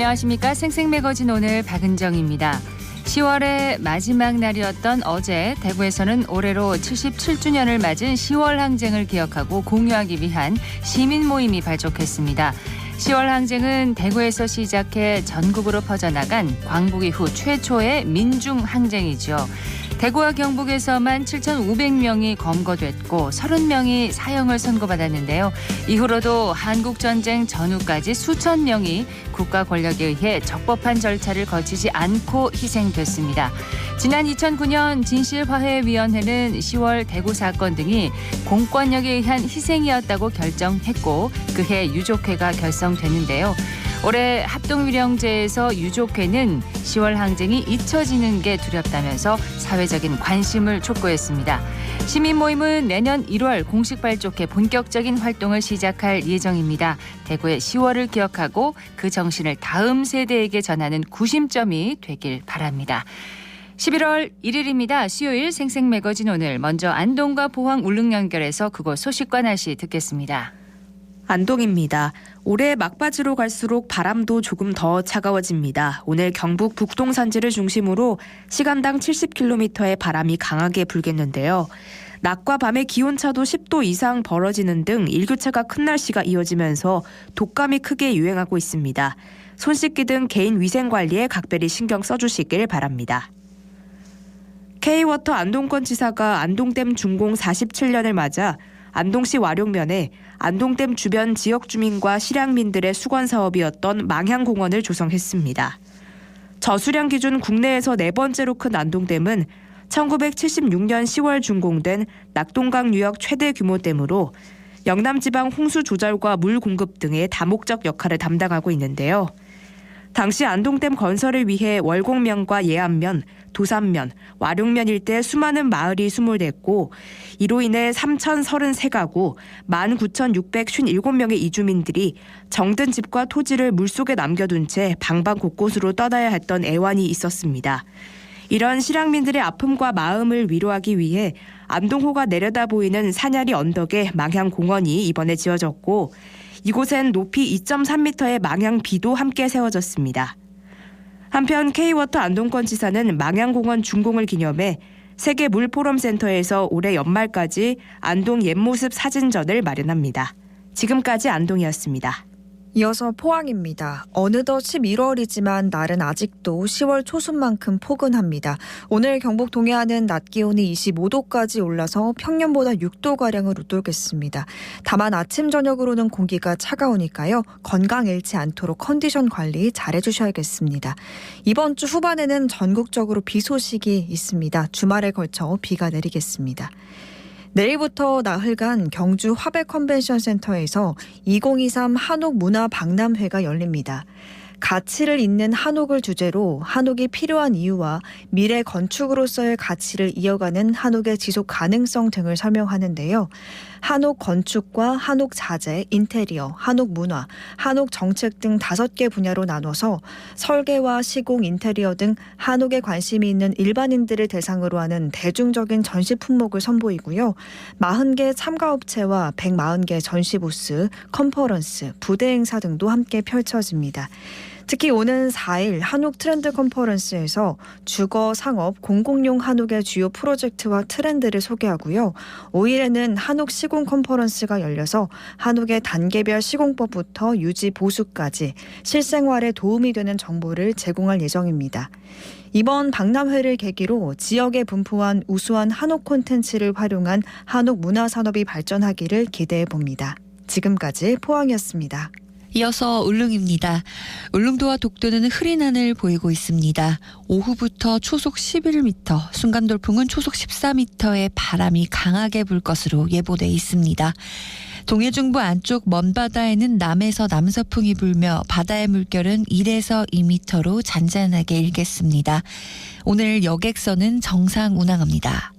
안녕하십니까. 생생매거진 오늘 박은정입니다. 10월의 마지막 날이었던 어제 대구에서는 올해로 77주년을 맞은 10월 항쟁을 기억하고 공유하기 위한 시민 모임이 발족했습니다. 10월 항쟁은 대구에서 시작해 전국으로 퍼져나간 광복 이후 최초의 민중 항쟁이죠. 대구와 경북에서만 7,500명이 검거됐고 30명이 사형을 선고받았는데요. 이후로도 한국전쟁 전후까지 수천 명이 국가 권력에 의해 적법한 절차를 거치지 않고 희생됐습니다. 지난 2009년 진실화해위원회는 10월 대구 사건 등이 공권력에 의한 희생이었다고 결정했고 그해 유족회가 결성됐는데요. 올해 합동유령제에서 유족회는 10월 항쟁이 잊혀지는 게 두렵다면서 사회적인 관심을 촉구했습니다. 시민 모임은 내년 1월 공식 발족해 본격적인 활동을 시작할 예정입니다. 대구의 10월을 기억하고 그 정신을 다음 세대에게 전하는 구심점이 되길 바랍니다. 11월 1일입니다. 수요일 생생매거진 오늘 먼저 안동과 포항 울릉 연결해서 그곳 소식과 날씨 듣겠습니다. 안동입니다. 올해 막바지로 갈수록 바람도 조금 더 차가워집니다. 오늘 경북 북동 산지를 중심으로 시간당 70km의 바람이 강하게 불겠는데요. 낮과 밤의 기온차도 10도 이상 벌어지는 등 일교차가 큰 날씨가 이어지면서 독감이 크게 유행하고 있습니다. 손 씻기 등 개인 위생 관리에 각별히 신경 써주시길 바랍니다. K워터 안동권 지사가 안동댐 준공 47년을 맞아 안동시 와룡면에 안동댐 주변 지역 주민과 실향민들의 수건 사업이었던 망향공원을 조성했습니다. 저수량 기준 국내에서 네 번째로 큰 안동댐은 1976년 10월 준공된 낙동강 유역 최대 규모 댐으로 영남지방 홍수 조절과 물 공급 등의 다목적 역할을 담당하고 있는데요. 당시 안동댐 건설을 위해 월곡면과 예안면, 도산면, 와룡면 일대 수많은 마을이 수몰됐고 이로 인해 3,033가구 19,657명의 이주민들이 정든 집과 토지를 물속에 남겨둔 채 방방 곳곳으로 떠나야 했던 애환이 있었습니다. 이런 실향민들의 아픔과 마음을 위로하기 위해 안동호가 내려다 보이는 산야리 언덕에 망향공원이 이번에 지어졌고 이곳엔 높이 2.3m의 망향비도 함께 세워졌습니다. 한편 K워터 안동권 지사는 망향공원 준공을 기념해 세계 물포럼센터에서 올해 연말까지 안동 옛모습 사진전을 마련합니다. 지금까지 안동이었습니다. 이어서 포항입니다. 어느덧 11월이지만 날은 아직도 10월 초순만큼 포근합니다. 오늘 경북 동해안은 낮 기온이 25도까지 올라서 평년보다 6도가량을 웃돌겠습니다. 다만 아침 저녁으로는 공기가 차가우니까요. 건강 잃지 않도록 컨디션 관리 잘해주셔야겠습니다. 이번 주 후반에는 전국적으로 비 소식이 있습니다. 주말에 걸쳐 비가 내리겠습니다. 내일부터 나흘간 경주 화백 컨벤션 센터에서 2023 한옥 문화 박람회가 열립니다. 가치를 잇는 한옥을 주제로 한옥이 필요한 이유와 미래 건축으로서의 가치를 이어가는 한옥의 지속 가능성 등을 설명하는데요. 한옥 건축과 한옥 자재, 인테리어, 한옥 문화, 한옥 정책 등 5개 분야로 나눠서 설계와 시공, 인테리어 등 한옥에 관심이 있는 일반인들을 대상으로 하는 대중적인 전시 품목을 선보이고요. 40개 참가업체와 140개 전시 부스, 컨퍼런스, 부대 행사 등도 함께 펼쳐집니다. 특히 오는 4일 한옥 트렌드 컨퍼런스에서 주거, 상업, 공공용 한옥의 주요 프로젝트와 트렌드를 소개하고요. 5일에는 한옥 시공 컨퍼런스가 열려서 한옥의 단계별 시공법부터 유지 보수까지 실생활에 도움이 되는 정보를 제공할 예정입니다. 이번 박람회를 계기로 지역에 분포한 우수한 한옥 콘텐츠를 활용한 한옥 문화산업이 발전하기를 기대해 봅니다. 지금까지 포항이었습니다. 이어서 울릉입니다. 울릉도와 독도는 흐린 하늘 보이고 있습니다. 오후부터 초속 11m, 순간 돌풍은 초속 14m의 바람이 강하게 불 것으로 예보돼 있습니다. 동해중부 안쪽 먼바다에는 남에서 남서풍이 불며 바다의 물결은 1에서 2m로 잔잔하게 일겠습니다. 오늘 여객선은 정상 운항합니다.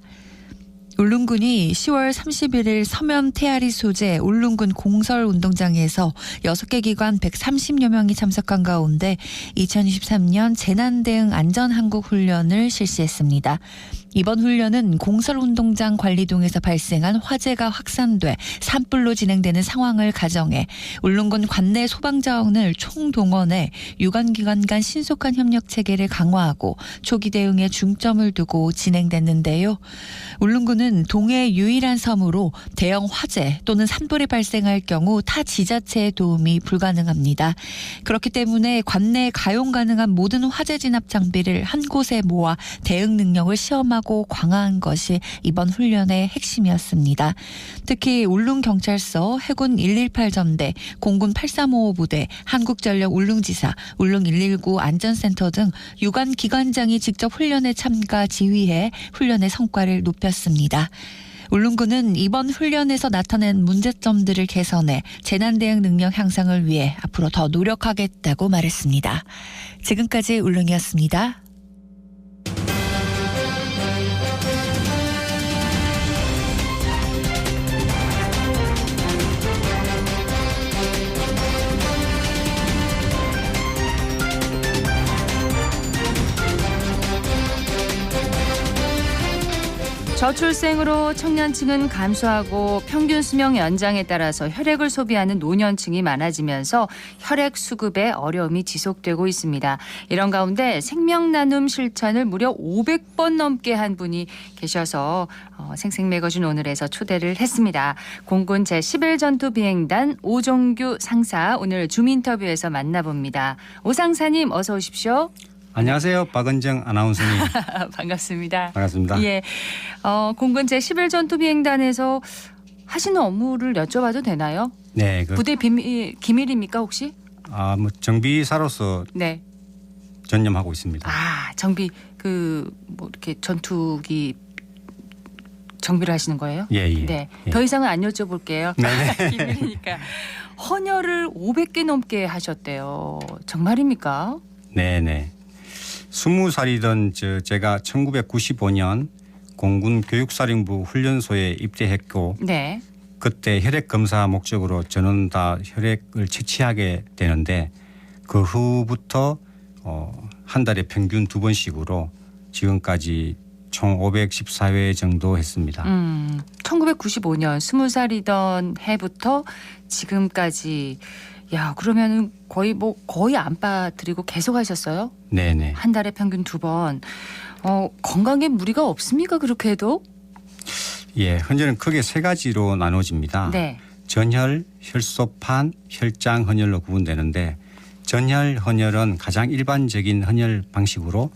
울릉군이 10월 31일 서면 태아리 소재 울릉군 공설운동장에서 6개 기관 130여 명이 참석한 가운데 2023년 재난대응 안전항공 훈련을 실시했습니다. 이번 훈련은 공설운동장 관리동에서 발생한 화재가 확산돼 산불로 진행되는 상황을 가정해 울릉군 관내 소방자원을 총동원해 유관기관 간 신속한 협력 체계를 강화하고 초기 대응에 중점을 두고 진행됐는데요. 울릉군은 동해 유일한 섬으로 대형 화재 또는 산불이 발생할 경우 타 지자체의 도움이 불가능합니다. 그렇기 때문에 관내에 가용 가능한 모든 화재 진압 장비를 한 곳에 모아 대응 능력을 시험하고 강화한 것이 이번 훈련의 핵심이었습니다. 특히 울릉경찰서, 해군 118전대, 공군 8355 부대, 한국전력 울릉지사, 울릉 119 안전센터 등 유관 기관장이 직접 훈련에 참가 지휘해 훈련의 성과를 높였습니다. 울릉군은 이번 훈련에서 나타낸 문제점들을 개선해 재난 대응 능력 향상을 위해 앞으로 더 노력하겠다고 말했습니다. 지금까지 울릉이었습니다. 저출생으로 청년층은 감소하고 평균 수명 연장에 따라서 혈액을 소비하는 노년층이 많아지면서 혈액 수급에 어려움이 지속되고 있습니다. 이런 가운데 생명나눔 실천을 무려 500번 넘게 한 분이 계셔서 생생매거진 오늘에서 초대를 했습니다. 공군 제11전투비행단 오종규 상사 오늘 줌 인터뷰에서 만나봅니다. 오 상사님 어서 오십시오. 안녕하세요. 박은정 아나운서님. 반갑습니다. 반갑습니다. 예, 공군 제11전투비행단에서 하시는 업무를 여쭤봐도 되나요? 네, 부대 기밀입니까 혹시? 뭐 정비사로서 네. 전념하고 있습니다. 정비 뭐 이렇게 전투기 정비를 하시는 거예요? 예. 네. 예. 더 이상은 안 여쭤볼게요. 네네. 기밀이니까. 헌혈을 500개 넘게 하셨대요. 정말입니까? 네네. 20살이던 제가 1995년 공군 교육사령부 훈련소에 입대했고 네. 그때 혈액 검사 목적으로 저는 다 혈액을 채취하게 되는데 그 후부터 한 달에 평균 2번씩으로 지금까지 총 514회 정도 했습니다. 1995년 20살이던 해부터 지금까지 그러면은 거의 안 빠뜨리고 계속 하셨어요? 네네. 한 달에 평균 2번. 건강에 무리가 없습니까? 그렇게 해도? 예, 헌혈은 크게 3가지로 나눠집니다. 네. 전혈, 혈소판, 혈장 헌혈로 구분되는데 전혈 헌혈은 가장 일반적인 헌혈 방식으로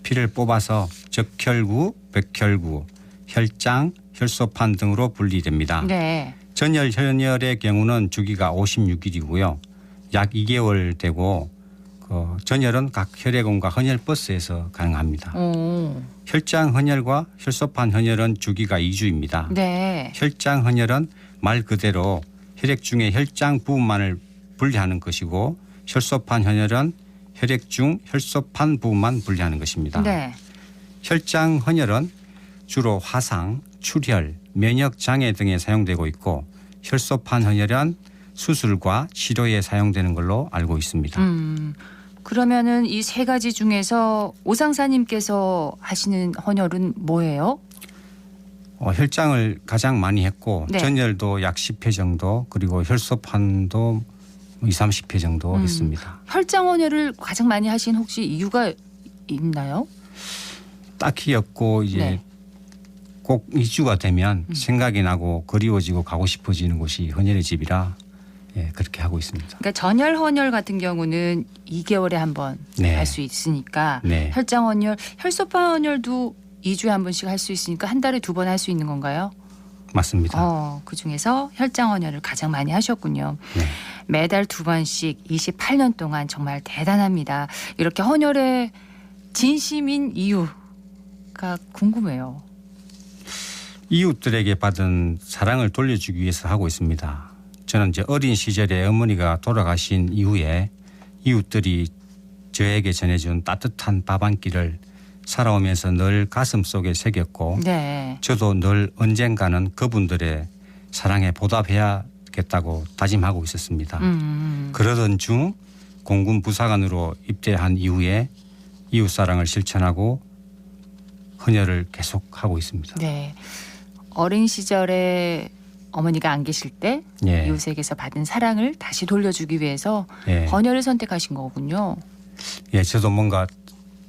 피를 뽑아서 적혈구, 백혈구, 혈장, 혈소판 등으로 분리됩니다. 네. 전혈 헌혈의 경우는 주기가 56일이고요. 약 2개월 되고 전혈은 각 혈액원과 헌혈버스에서 가능합니다. 혈장 헌혈과 혈소판 헌혈은 주기가 2주입니다. 네. 혈장 헌혈은 말 그대로 혈액 중에 혈장 부분만을 분리하는 것이고 혈소판 헌혈은 혈액 중 혈소판 부분만 분리하는 것입니다. 네. 혈장 헌혈은 주로 화상, 출혈, 면역 장애 등에 사용되고 있고 혈소판 헌혈은 수술과 치료에 사용되는 걸로 알고 있습니다. 그러면은 이 3가지 중에서 오 상사님께서 하시는 헌혈은 뭐예요? 혈장을 가장 많이 했고 네. 전혈도 약 10회 정도 그리고 혈소판도 20, 30회 정도 했습니다. 혈장 헌혈을 가장 많이 하신 혹시 이유가 있나요? 딱히 없고 이제 네. 꼭 2주가 되면 생각이 나고 그리워지고 가고 싶어지는 곳이 헌혈의 집이라 그렇게 하고 있습니다. 그러니까 전혈 헌혈 같은 경우는 2개월에 한 번 할 수 네. 있으니까 네. 혈장 헌혈, 혈소판 헌혈도 2주에 한 번씩 할 수 있으니까 한 달에 2번 할 수 있는 건가요? 맞습니다. 그중에서 혈장 헌혈을 가장 많이 하셨군요. 네. 매달 2번씩 28년 동안 정말 대단합니다. 이렇게 헌혈에 진심인 이유가 궁금해요. 이웃들에게 받은 사랑을 돌려주기 위해서 하고 있습니다. 저는 이제 어린 시절에 어머니가 돌아가신 이후에 이웃들이 저에게 전해준 따뜻한 밥 한 끼를 살아오면서 늘 가슴속에 새겼고 네. 저도 늘 언젠가는 그분들의 사랑에 보답해야겠다고 다짐하고 있었습니다. 그러던 중 공군 부사관으로 입대한 이후에 이웃사랑을 실천하고 헌혈을 계속 하고 있습니다. 네. 어린 시절에 어머니가 안 계실 때 예. 이웃에게서 받은 사랑을 다시 돌려주기 위해서 예. 헌혈을 선택하신 거군요. 예, 저도 뭔가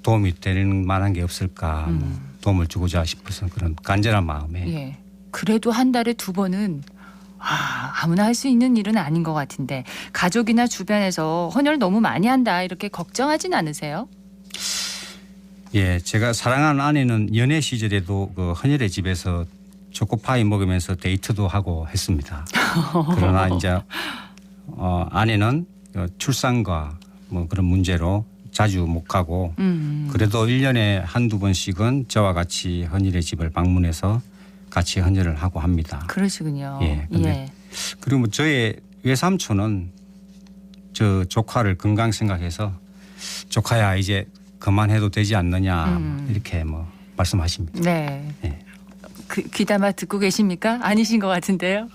도움이 되는 만한 게 없을까 뭐 도움을 주고자 싶어서 그런 간절한 마음에 예. 그래도 한 달에 2번은 아무나 할 수 있는 일은 아닌 것 같은데 가족이나 주변에서 헌혈 너무 많이 한다 이렇게 걱정하진 않으세요? 예, 제가 사랑하는 아내는 연애 시절에도 그 헌혈의 집에서 초코파이 먹으면서 데이트도 하고 했습니다. 그러나 이제 아내는 출산과 뭐 그런 문제로 자주 못 가고 그래도 1년에 한두 번씩은 저와 같이 헌혈의 집을 방문해서 같이 헌혈을 하고 합니다. 그러시군요. 예. 근데 그리고 뭐 저의 외삼촌은 저 조카를 건강 생각해서 조카야 이제 그만해도 되지 않느냐 이렇게 뭐 말씀하십니다. 네. 예. 귀담아 듣고 계십니까? 아니신 것 같은데요.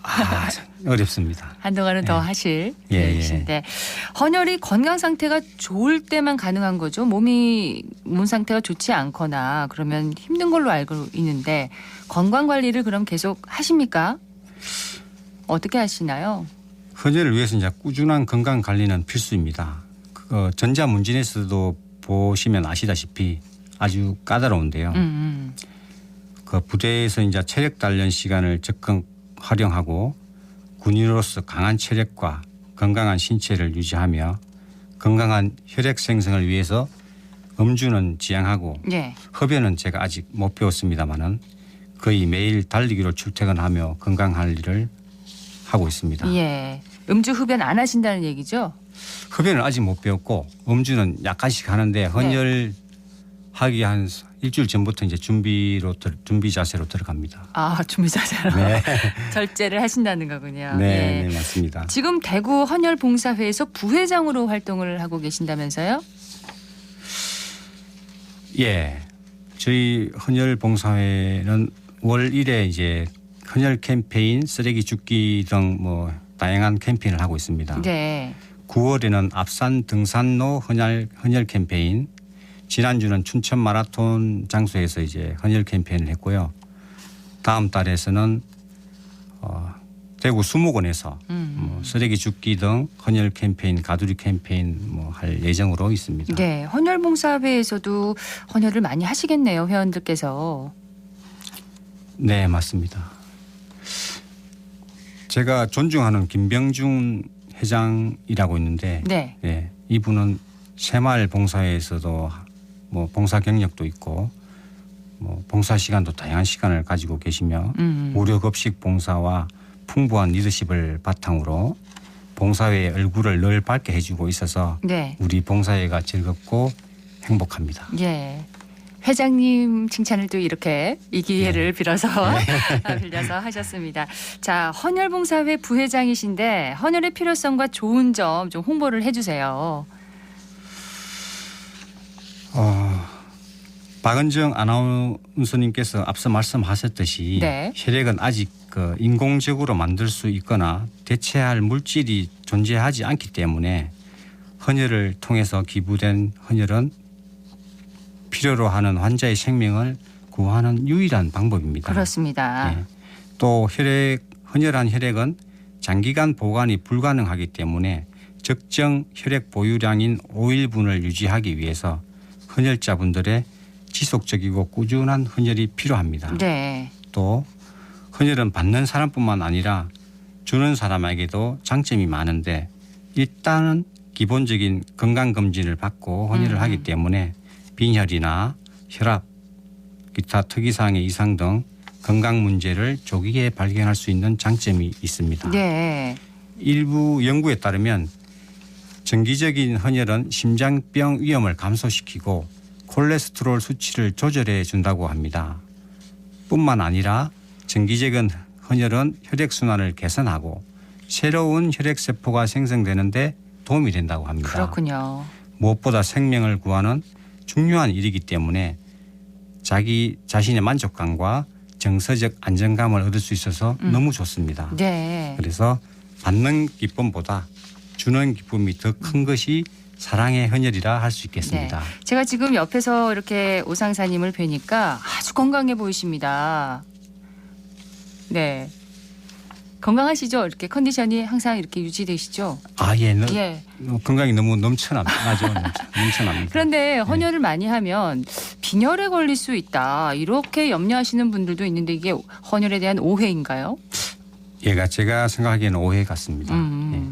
어렵습니다. 한동안은 더 예. 하실 예, 예. 계신데 헌혈이 건강 상태가 좋을 때만 가능한 거죠. 몸 상태가 좋지 않거나 그러면 힘든 걸로 알고 있는데 건강 관리를 그럼 계속 하십니까? 어떻게 하시나요? 헌혈을 위해서 이제 꾸준한 건강 관리는 필수입니다. 전자문진에서도 보시면 아시다시피 아주 까다로운데요. 그 부대에서 이제 체력 단련 시간을 적극 활용하고 군인으로서 강한 체력과 건강한 신체를 유지하며 건강한 혈액 생성을 위해서 음주는 지양하고 예. 흡연은 제가 아직 못 배웠습니다마는 거의 매일 달리기로 출퇴근하며 건강 관리를 하고 있습니다. 예. 음주 흡연 안 하신다는 얘기죠? 흡연을 아직 못 배웠고 음주는 약간씩 하는데 헌혈 하기 한 일주일 전부터 이제 준비 자세로 들어갑니다. 준비 자세로 네. 절제를 하신다는 거군요. 네, 예. 네, 맞습니다. 지금 대구 헌혈봉사회에서 부회장으로 활동을 하고 계신다면서요? 예, 저희 헌혈봉사회는 월 1회 이제 헌혈 캠페인, 쓰레기 줍기 등 뭐 다양한 캠페인을 하고 있습니다. 네. 9월에는 앞산 등산로 헌혈 캠페인, 지난주는 춘천 마라톤 장소에서 이제 헌혈 캠페인을 했고요. 다음 달에서는 대구 수목원에서 뭐 쓰레기 줍기 등 헌혈 캠페인, 가두리 캠페인 뭐 할 예정으로 있습니다. 네. 헌혈봉사회에서도 헌혈을 많이 하시겠네요, 회원들께서. 네, 맞습니다. 제가 존중하는 김병준 회장이라고 있는데 네. 예, 이분은 새마을 봉사회에서도 뭐 봉사 경력도 있고 뭐 봉사 시간도 다양한 시간을 가지고 계시며 무료 급식 봉사와 풍부한 리더십을 바탕으로 봉사회의 얼굴을 늘 밝게 해주고 있어서 네. 우리 봉사회가 즐겁고 행복합니다. 예. 회장님 칭찬을 또 이렇게 이 기회를 빌어서 빌려서 하셨습니다. 자, 헌혈봉사회 부회장이신데 헌혈의 필요성과 좋은 점 좀 홍보를 해주세요. 박은정 아나운서님께서 앞서 말씀하셨듯이 네. 혈액은 아직 인공적으로 만들 수 있거나 대체할 물질이 존재하지 않기 때문에 헌혈을 통해서 기부된 헌혈은 필요로 하는 환자의 생명을 구하는 유일한 방법입니다. 그렇습니다. 네. 또 헌혈한 혈액은 장기간 보관이 불가능하기 때문에 적정 혈액 보유량인 5일분을 유지하기 위해서 헌혈자분들의 지속적이고 꾸준한 헌혈이 필요합니다. 네. 또 헌혈은 받는 사람뿐만 아니라 주는 사람에게도 장점이 많은데 일단은 기본적인 건강검진을 받고 헌혈을 하기 때문에 빈혈이나 혈압, 기타 특이사항의 이상 등 건강 문제를 조기에 발견할 수 있는 장점이 있습니다. 네. 일부 연구에 따르면 정기적인 헌혈은 심장병 위험을 감소시키고 콜레스테롤 수치를 조절해 준다고 합니다. 뿐만 아니라 정기적인 헌혈은 혈액순환을 개선하고 새로운 혈액세포가 생성되는데 도움이 된다고 합니다. 그렇군요. 무엇보다 생명을 구하는 중요한 일이기 때문에 자기 자신의 만족감과 정서적 안정감을 얻을 수 있어서 너무 좋습니다. 네. 그래서 받는 기쁨보다 주는 기쁨이 더 큰 것이 사랑의 헌혈이라 할 수 있겠습니다. 네. 제가 지금 옆에서 이렇게 오상사님을 뵈니까 아주 건강해 보이십니다. 네. 건강하시죠? 이렇게 컨디션이 항상 이렇게 유지되시죠? 예. 건강이 너무 넘쳐나죠. 넘쳐납니다. 그런데 헌혈을 많이 하면 빈혈에 걸릴 수 있다. 이렇게 염려하시는 분들도 있는데 이게 헌혈에 대한 오해인가요? 얘가 제가 생각하기에는 오해 같습니다. 예.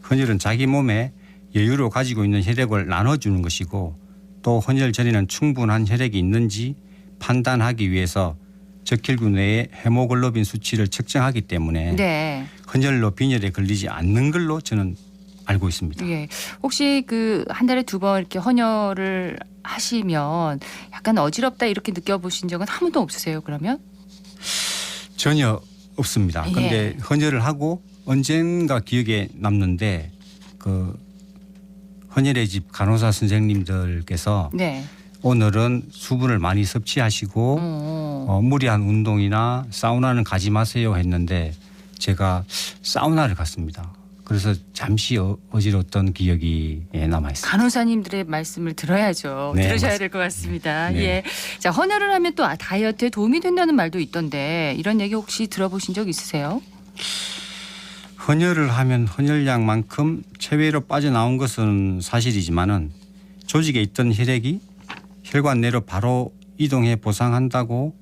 헌혈은 자기 몸에 여유로 가지고 있는 혈액을 나눠주는 것이고 또 헌혈 전에는 충분한 혈액이 있는지 판단하기 위해서 적혈구 내의 헤모글로빈 수치를 측정하기 때문에 네. 헌혈로 빈혈에 걸리지 않는 걸로 저는 알고 있습니다. 예. 혹시 그 한 달에 2번 이렇게 헌혈을 하시면 약간 어지럽다 이렇게 느껴보신 적은 한 번도 없으세요? 그러면? 전혀 없습니다. 그런데 헌혈을 하고 언젠가 기억에 남는데 그 헌혈의 집 간호사 선생님들께서 네. 오늘은 수분을 많이 섭취하시고 무리한 운동이나 사우나는 가지 마세요 했는데 제가 사우나를 갔습니다. 그래서 잠시 어지러웠던 기억이 남아 있습니다. 간호사님들의 말씀을 들어야죠. 네, 들으셔야 될 것 같습니다. 네. 예. 자, 헌혈을 하면 또 다이어트에 도움이 된다는 말도 있던데 이런 얘기 혹시 들어보신 적 있으세요? 헌혈을 하면 헌혈량만큼 체외로 빠져나온 것은 사실이지만은 조직에 있던 혈액이 혈관 내로 바로 이동해 보상한다고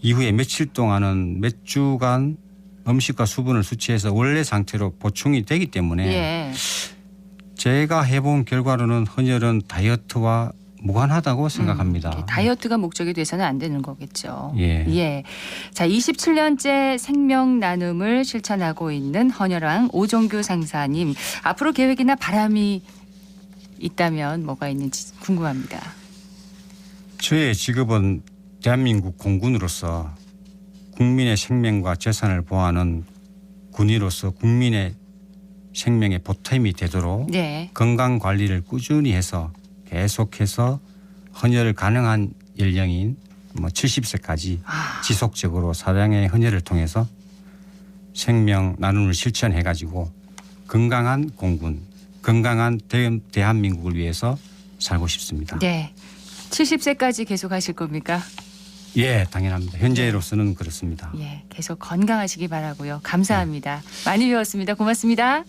이후에 며칠 동안은 몇 주간 음식과 수분을 수치해서 원래 상태로 보충이 되기 때문에 예. 제가 해본 결과로는 헌혈은 다이어트와 무관하다고 생각합니다. 다이어트가 목적이 돼서는 안 되는 거겠죠. 예. 예. 자, 27년째 생명 나눔을 실천하고 있는 헌혈왕 오종규 상사님. 앞으로 계획이나 바람이 있다면 뭐가 있는지 궁금합니다. 저의 직업은 대한민국 공군으로서 국민의 생명과 재산을 보호하는 군인으로서 국민의 생명에 보탬이 되도록 네. 건강 관리를 꾸준히 해서 계속해서 헌혈 가능한 연령인 70세까지 지속적으로 사랑의 헌혈을 통해서 생명 나눔을 실천해 가지고 건강한 공군, 건강한 대한민국을 위해서 살고 싶습니다. 네. 70세까지 계속 하실 겁니까? 예, 당연합니다. 현재로서는 그렇습니다. 예. 계속 건강하시기 바라고요. 감사합니다. 많이 배웠습니다. 고맙습니다.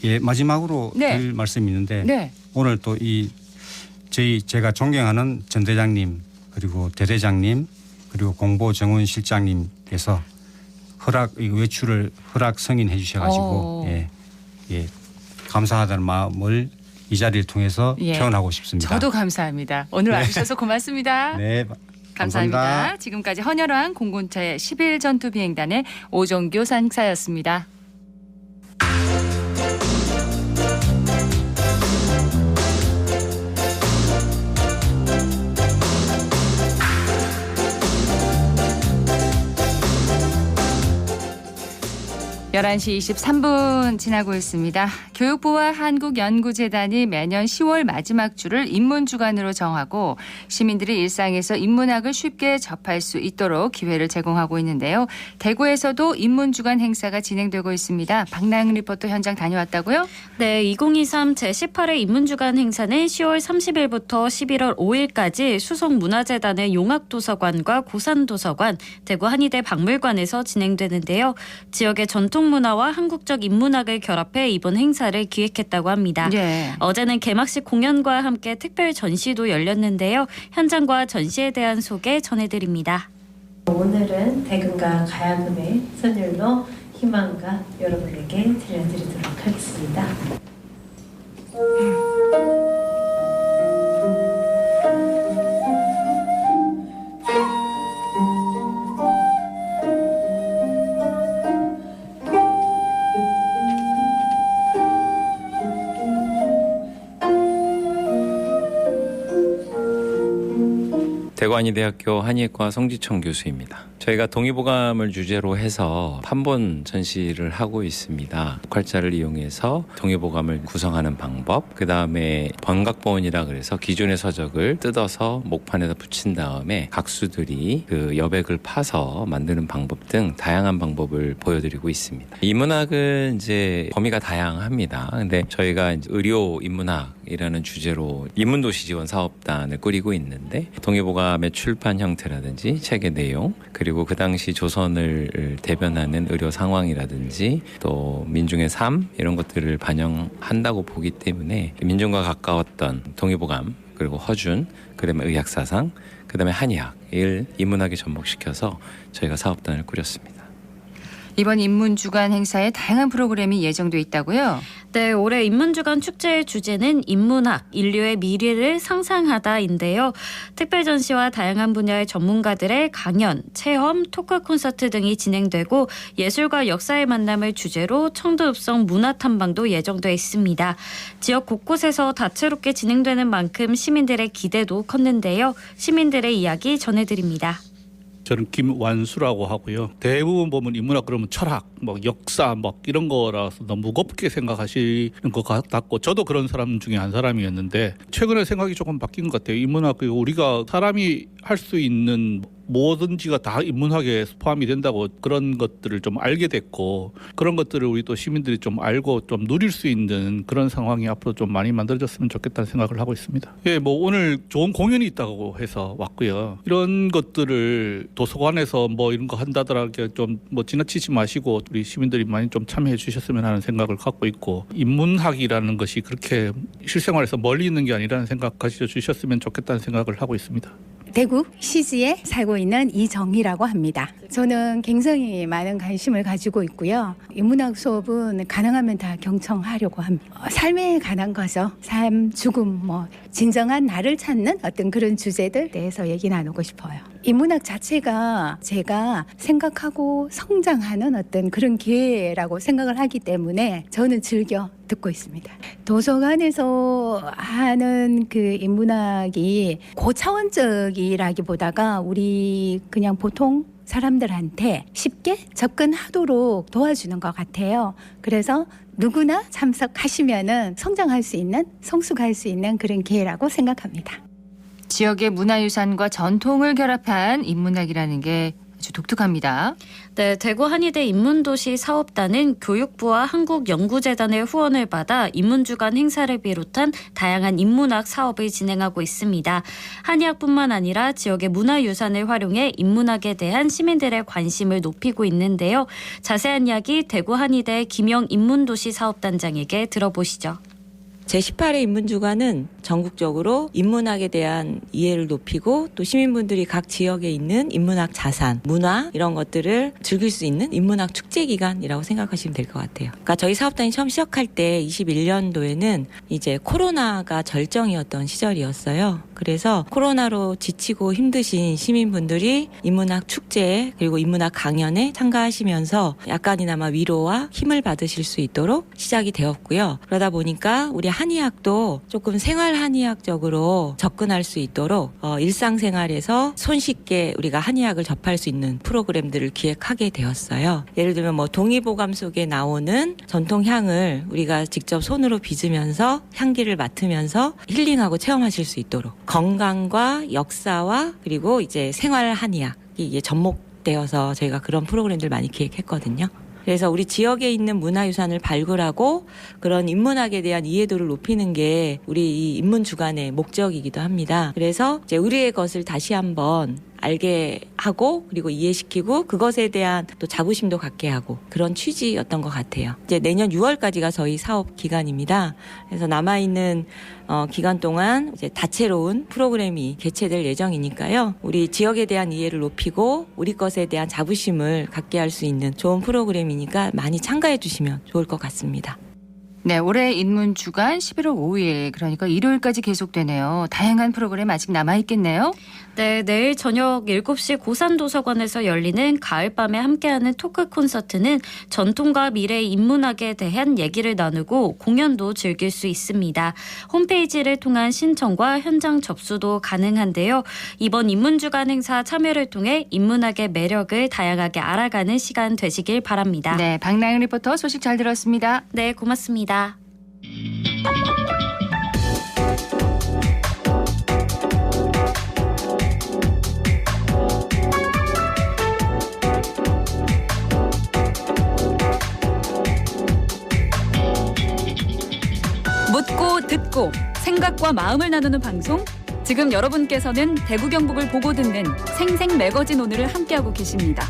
예, 마지막으로 네. 드릴 말씀이 있는데 네. 오늘 또 제가 존경하는 전 대장님 그리고 대대장님 그리고 공보 정원 실장님께서 외출을 허락 승인해 주셔가지고 예, 감사하다는 마음을 이 자리를 통해서 표현하고 싶습니다. 저도 감사합니다. 오늘 와주셔서 고맙습니다. 네, 감사합니다. 지금까지 헌혈왕 공군체 11전투비행단의 오종규 상사였습니다. (11시 23분) 지나고 있습니다. 교육부와 한국연구재단이 매년 10월 마지막 주를 인문주간으로 정하고 시민들이 일상에서 인문학을 쉽게 접할 수 있도록 기회를 제공하고 있는데요. 대구에서도 인문주간 행사가 진행되고 있습니다. 박나영 리포터 현장 다녀왔다고요? 네, 2023 제18회 인문주간 행사는 10월 30일부터 11월 5일까지 수성문화재단의 용학도서관과 고산도서관, 대구 한의대 박물관에서 진행되는데요. 지역의 전통문화와 한국적 인문학을 결합해 이번 행사를 기획했다고 합니다. 네. 어제는 개막식 공연과 함께 특별 전시도 열렸는데요. 현장과 전시에 대한 소개 전해드립니다. 오늘은 대금과 가야금의 선율로 희망가 여러분에게 들려드리도록 하겠습니다. 대구한의대학교 한의학과 성지청 교수입니다. 저희가 동의보감을 주제로 해서 판본 전시를 하고 있습니다. 녹활자를 이용해서 동의보감을 구성하는 방법, 그 다음에 번각본이라 그래서 기존의 서적을 뜯어서 목판에다 붙인 다음에 각수들이 그 여백을 파서 만드는 방법 등 다양한 방법을 보여드리고 있습니다. 인문학은 이제 범위가 다양합니다. 근데 저희가 이제 의료 인문학 인문학이라는 주제로 인문도시 지원 사업단을 꾸리고 있는데 동의보감의 출판 형태라든지 책의 내용 그리고 그 당시 조선을 대변하는 의료 상황이라든지 또 민중의 삶 이런 것들을 반영한다고 보기 때문에 민중과 가까웠던 동의보감 그리고 허준 그다음에 의학사상 그다음에 한의학을 인문학에 접목시켜서 저희가 사업단을 꾸렸습니다. 이번 인문주간 행사에 다양한 프로그램이 예정돼 있다고요? 네, 올해 인문주간 축제의 주제는 인문학, 인류의 미래를 상상하다인데요. 특별 전시와 다양한 분야의 전문가들의 강연, 체험, 토크 콘서트 등이 진행되고 예술과 역사의 만남을 주제로 청도읍성 문화탐방도 예정돼 있습니다. 지역 곳곳에서 다채롭게 진행되는 만큼 시민들의 기대도 컸는데요. 시민들의 이야기 전해드립니다. 저는 김완수라고 하고요. 대부분 보면 인문학 그러면 철학, 역사 이런 거라서 너무 무겁게 생각하시는 것 같고 저도 그런 사람 중에 한 사람이었는데 최근에 생각이 조금 바뀐 것 같아요. 인문학 우리가 사람이 할 수 있는 뭐든지가 다 인문학에 포함이 된다고 그런 것들을 좀 알게 됐고 그런 것들을 우리 또 시민들이 좀 알고 좀 누릴 수 있는 그런 상황이 앞으로 좀 많이 만들어졌으면 좋겠다는 생각을 하고 있습니다. 예, 오늘 좋은 공연이 있다고 해서 왔고요. 이런 것들을 도서관에서 이런 거 한다더라도 좀 지나치지 마시고 우리 시민들이 많이 좀 참여해 주셨으면 하는 생각을 갖고 있고 인문학이라는 것이 그렇게 실생활에서 멀리 있는 게 아니라는 생각 가져 주셨으면 좋겠다는 생각을 하고 있습니다. 대구 시지에 살고 있는 이정희라고 합니다. 저는 굉장히 많은 관심을 가지고 있고요. 인문학 수업은 가능하면 다 경청하려고 합니다. 삶에 관한 거죠. 삶, 죽음, 진정한 나를 찾는 어떤 그런 주제들 대해서 얘기 나누고 싶어요. 인문학 자체가 제가 생각하고 성장하는 어떤 그런 기회라고 생각을 하기 때문에 저는 즐겨 듣고 있습니다. 도서관에서 하는 그 인문학이 고차원적이라기보다가 우리 그냥 보통 사람들한테 쉽게 접근하도록 도와주는 것 같아요. 그래서 누구나 참석하시면은 성장할 수 있는, 성숙할 수 있는 그런 기회라고 생각합니다. 지역의 문화유산과 전통을 결합한 인문학이라는 게 아주 독특합니다. 네, 대구 한의대 인문도시 사업단은 교육부와 한국연구재단의 후원을 받아 인문주간 행사를 비롯한 다양한 인문학 사업을 진행하고 있습니다. 한의학뿐만 아니라 지역의 문화유산을 활용해 인문학에 대한 시민들의 관심을 높이고 있는데요. 자세한 이야기 대구 한의대 김영 인문도시 사업단장에게 들어보시죠. 제18회 인문주간은 전국적으로 인문학에 대한 이해를 높이고 또 시민분들이 각 지역에 있는 인문학 자산, 문화 이런 것들을 즐길 수 있는 인문학 축제 기간이라고 생각하시면 될 것 같아요. 그러니까 저희 사업단이 처음 시작할 때 21년도에는 이제 코로나가 절정이었던 시절이었어요. 그래서 코로나로 지치고 힘드신 시민분들이 인문학 축제에 그리고 인문학 강연에 참가하시면서 약간이나마 위로와 힘을 받으실 수 있도록 시작이 되었고요. 그러다 보니까 우리 한의학도 조금 생활 한의학적으로 접근할 수 있도록 일상생활에서 손쉽게 우리가 한의학을 접할 수 있는 프로그램들을 기획하게 되었어요. 예를 들면 동의보감 속에 나오는 전통향을 우리가 직접 손으로 빚으면서 향기를 맡으면서 힐링하고 체험하실 수 있도록 건강과 역사와 그리고 이제 생활 한의학이 접목되어서 저희가 그런 프로그램들 많이 기획했거든요. 그래서 우리 지역에 있는 문화유산을 발굴하고 그런 인문학에 대한 이해도를 높이는 게 우리 이 인문주간의 목적이기도 합니다. 그래서 이제 우리의 것을 다시 한번 알게 하고 그리고 이해시키고 그것에 대한 또 자부심도 갖게 하고 그런 취지였던 것 같아요. 이제 내년 6월까지가 저희 사업 기간입니다. 그래서 남아있는 기간 동안 이제 다채로운 프로그램이 개최될 예정이니까요. 우리 지역에 대한 이해를 높이고 우리 것에 대한 자부심을 갖게 할 수 있는 좋은 프로그램이니까 많이 참가해 주시면 좋을 것 같습니다. 네, 올해 인문주간 11월 5일 그러니까 일요일까지 계속되네요. 다양한 프로그램 아직 남아있겠네요. 네, 내일 저녁 7시 고산도서관에서 열리는 가을밤에 함께하는 토크 콘서트는 전통과 미래 인문학에 대한 얘기를 나누고 공연도 즐길 수 있습니다. 홈페이지를 통한 신청과 현장 접수도 가능한데요. 이번 인문주간 행사 참여를 통해 인문학의 매력을 다양하게 알아가는 시간 되시길 바랍니다. 네, 박나영 리포터 소식 잘 들었습니다. 네, 고맙습니다. 묻고 듣고 시각과 마음을 나누는 방송. 지금 여러분께서는 대구 경북을 보고 듣는 생생 매거진 오늘을 함께하고 계십니다.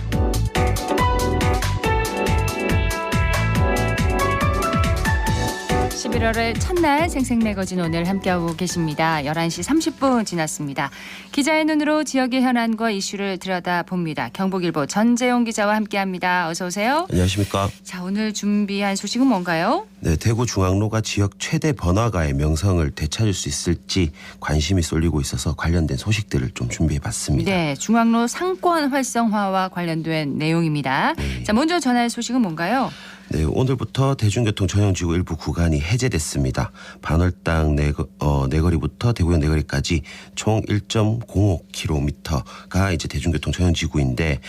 (11월의) 첫날 생생 매거진 오늘 함께하고 계십니다. 11시 30분 지났습니다. 기자의 눈으로 지역의 현안과 이슈를 들여다봅니다. 경북일보 전재용 기자와 함께합니다. 어서 오세요. 안녕하십니까. 자, 오늘 준비한 소식은 뭔가요? 네, 대구 중앙로가 지역 최대 번화가의 명성을 되찾을 수 있을지 관심이 쏠리고 있어서 관련된 소식들을 좀 준비해봤습니다. 네, 중앙로 상권 활성화와 관련된 내용입니다. 네. 자, 먼저 전할 소식은 뭔가요? 네, 오늘부터 대중교통 전용지구 일부 구간이 해제됐습니다. 반월당 내거리부터 대구역 내거리까지 총 1.05km가 이제 대중교통 전용지구인데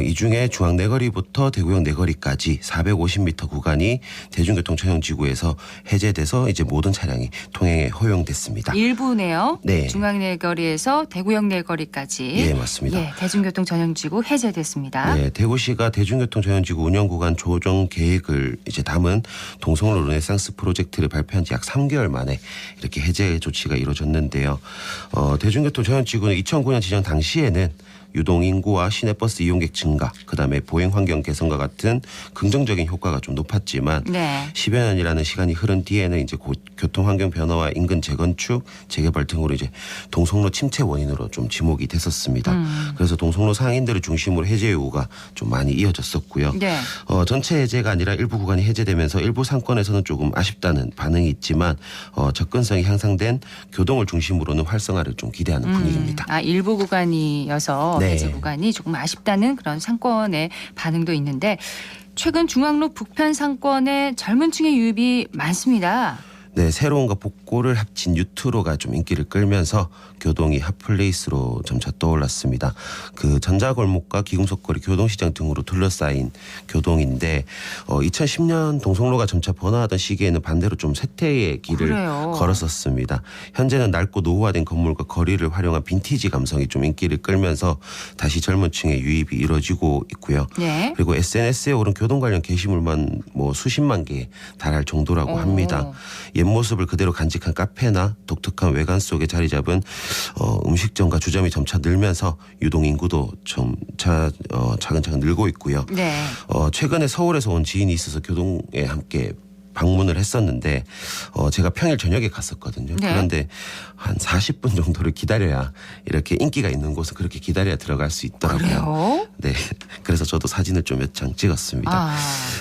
이 중에 중앙 내거리부터 대구역 내거리까지 450m 구간이 대중교통 전용지구에서 해제돼서 이제 모든 차량이 통행에 허용됐습니다. 일부네요. 네. 중앙 내거리에서 대구역 내거리까지. 네, 맞습니다. 예, 대중교통 전용지구 해제됐습니다. 네, 대구시가 대중교통 전용지구 운영 구간 조정 계획을 이제 담은 동성로 르네상스 프로젝트를 발표한 지 약 3개월 만에 이렇게 해제 조치가 이루어졌는데요. 대중교통 전용지구는 2009년 지정 당시에는 유동 인구와 시내버스 이용객 증가, 그다음에 보행 환경 개선과 같은 긍정적인 효과가 좀 높았지만 네. 10여 년이라는 시간이 흐른 뒤에는 이제 교통 환경 변화와 인근 재건축, 재개발 등으로 이제 동성로 침체 원인으로 좀 지목이 됐었습니다. 그래서 동성로 상인들을 중심으로 해제 요구가 좀 많이 이어졌었고요. 네. 전체 해제가 아니라 일부 구간이 해제되면서 일부 상권에서는 조금 아쉽다는 반응이 있지만 접근성이 향상된 교동을 중심으로는 활성화를 좀 기대하는 분위기입니다. 아, 일부 구간이어서 네. 해제 구간이 조금 아쉽다는 그런 상권의 반응도 있는데 최근 중앙로 북편 상권에 젊은 층의 유입이 많습니다. 네, 새로움과 복고를 합친 뉴트로가 좀 인기를 끌면서 교동이 핫플레이스로 점차 떠올랐습니다. 그 전자골목과 기금속거리, 교동시장 등으로 둘러싸인 교동인데 2010년 동성로가 점차 번화하던 시기에는 반대로 좀 쇠퇴의 길을 그래요. 걸었었습니다. 현재는 낡고 노후화된 건물과 거리를 활용한 빈티지 감성이 좀 인기를 끌면서 다시 젊은 층의 유입이 이루어지고 있고요. 네. 그리고 SNS에 오른 교동 관련 게시물만 뭐 수십만 개에 달할 정도라고 합니다. 옛 모습을 그대로 간직한 카페나 독특한 외관 속에 자리 잡은 음식점과 주점이 점차 늘면서 유동 인구도 좀 차근차근 늘고 있고요. 네. 최근에 서울에서 온 지인이 있어서 교동에 함께 방문을 했었는데 제가 평일 저녁에 갔었거든요. 네. 그런데 한 40분 정도를 기다려야 이렇게 인기가 있는 곳은 그렇게 기다려야 들어갈 수 있더라고요. 그래요? 네. 그래서 저도 사진을 좀 몇 장 찍었습니다. 아.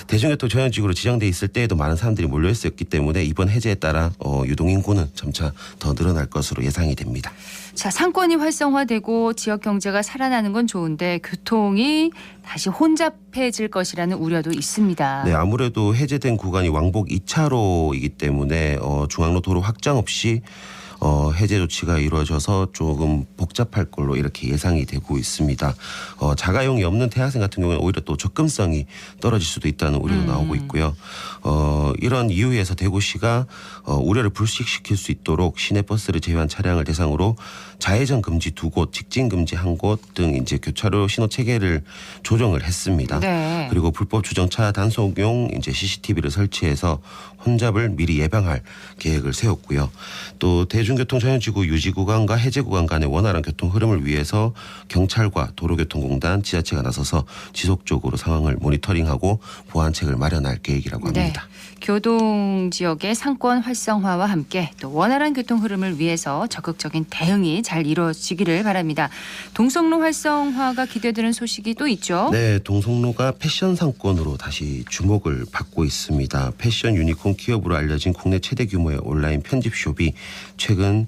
대중교통 전용지구로 지정돼 있을 때에도 많은 사람들이 몰려있었기 때문에 이번 해제에 따라 유동 인구는 점차 더 늘어날 것으로 예상이 됩니다. 자, 상권이 활성화되고 지역 경제가 살아나는 건 좋은데 교통이 다시 혼잡해질 것이라는 우려도 있습니다. 네, 아무래도 해제된 구간이 왕복 2차로이기 때문에 중앙로 도로 확장 없이 해제 조치가 이루어져서 조금 복잡할 걸로 이렇게 예상이 되고 있습니다. 자가용이 없는 대학생 같은 경우는 오히려 또 접근성이 떨어질 수도 있다는 우려도 나오고 있고요. 이런 이유에서 대구시가 우려를 불식시킬 수 있도록 시내버스를 제외한 차량을 대상으로 좌회전 금지 2곳, 직진 금지 1곳 등 이제 교차로 신호 체계를 조정을 했습니다. 네. 그리고 불법 주정차 단속용 이제 CCTV를 설치해서 혼잡을 미리 예방할 계획을 세웠고요. 또 대중교통 전용지구 유지 구간과 해제 구간 간의 원활한 교통 흐름을 위해서 경찰과 도로교통공단, 지자체가 나서서 지속적으로 상황을 모니터링하고 보완책을 마련할 계획이라고 합니다. 네. 교동 지역의 상권 활성화와 함께 또 원활한 교통 흐름을 위해서 적극적인 대응이 잘 이루어지기를 바랍니다. 동성로 활성화가 기대되는 소식이 또 있죠. 네, 동성로가 패션 상권으로 다시 주목을 받고 있습니다. 패션 유니콘 기업으로 알려진 국내 최대 규모의 온라인 편집숍이 최근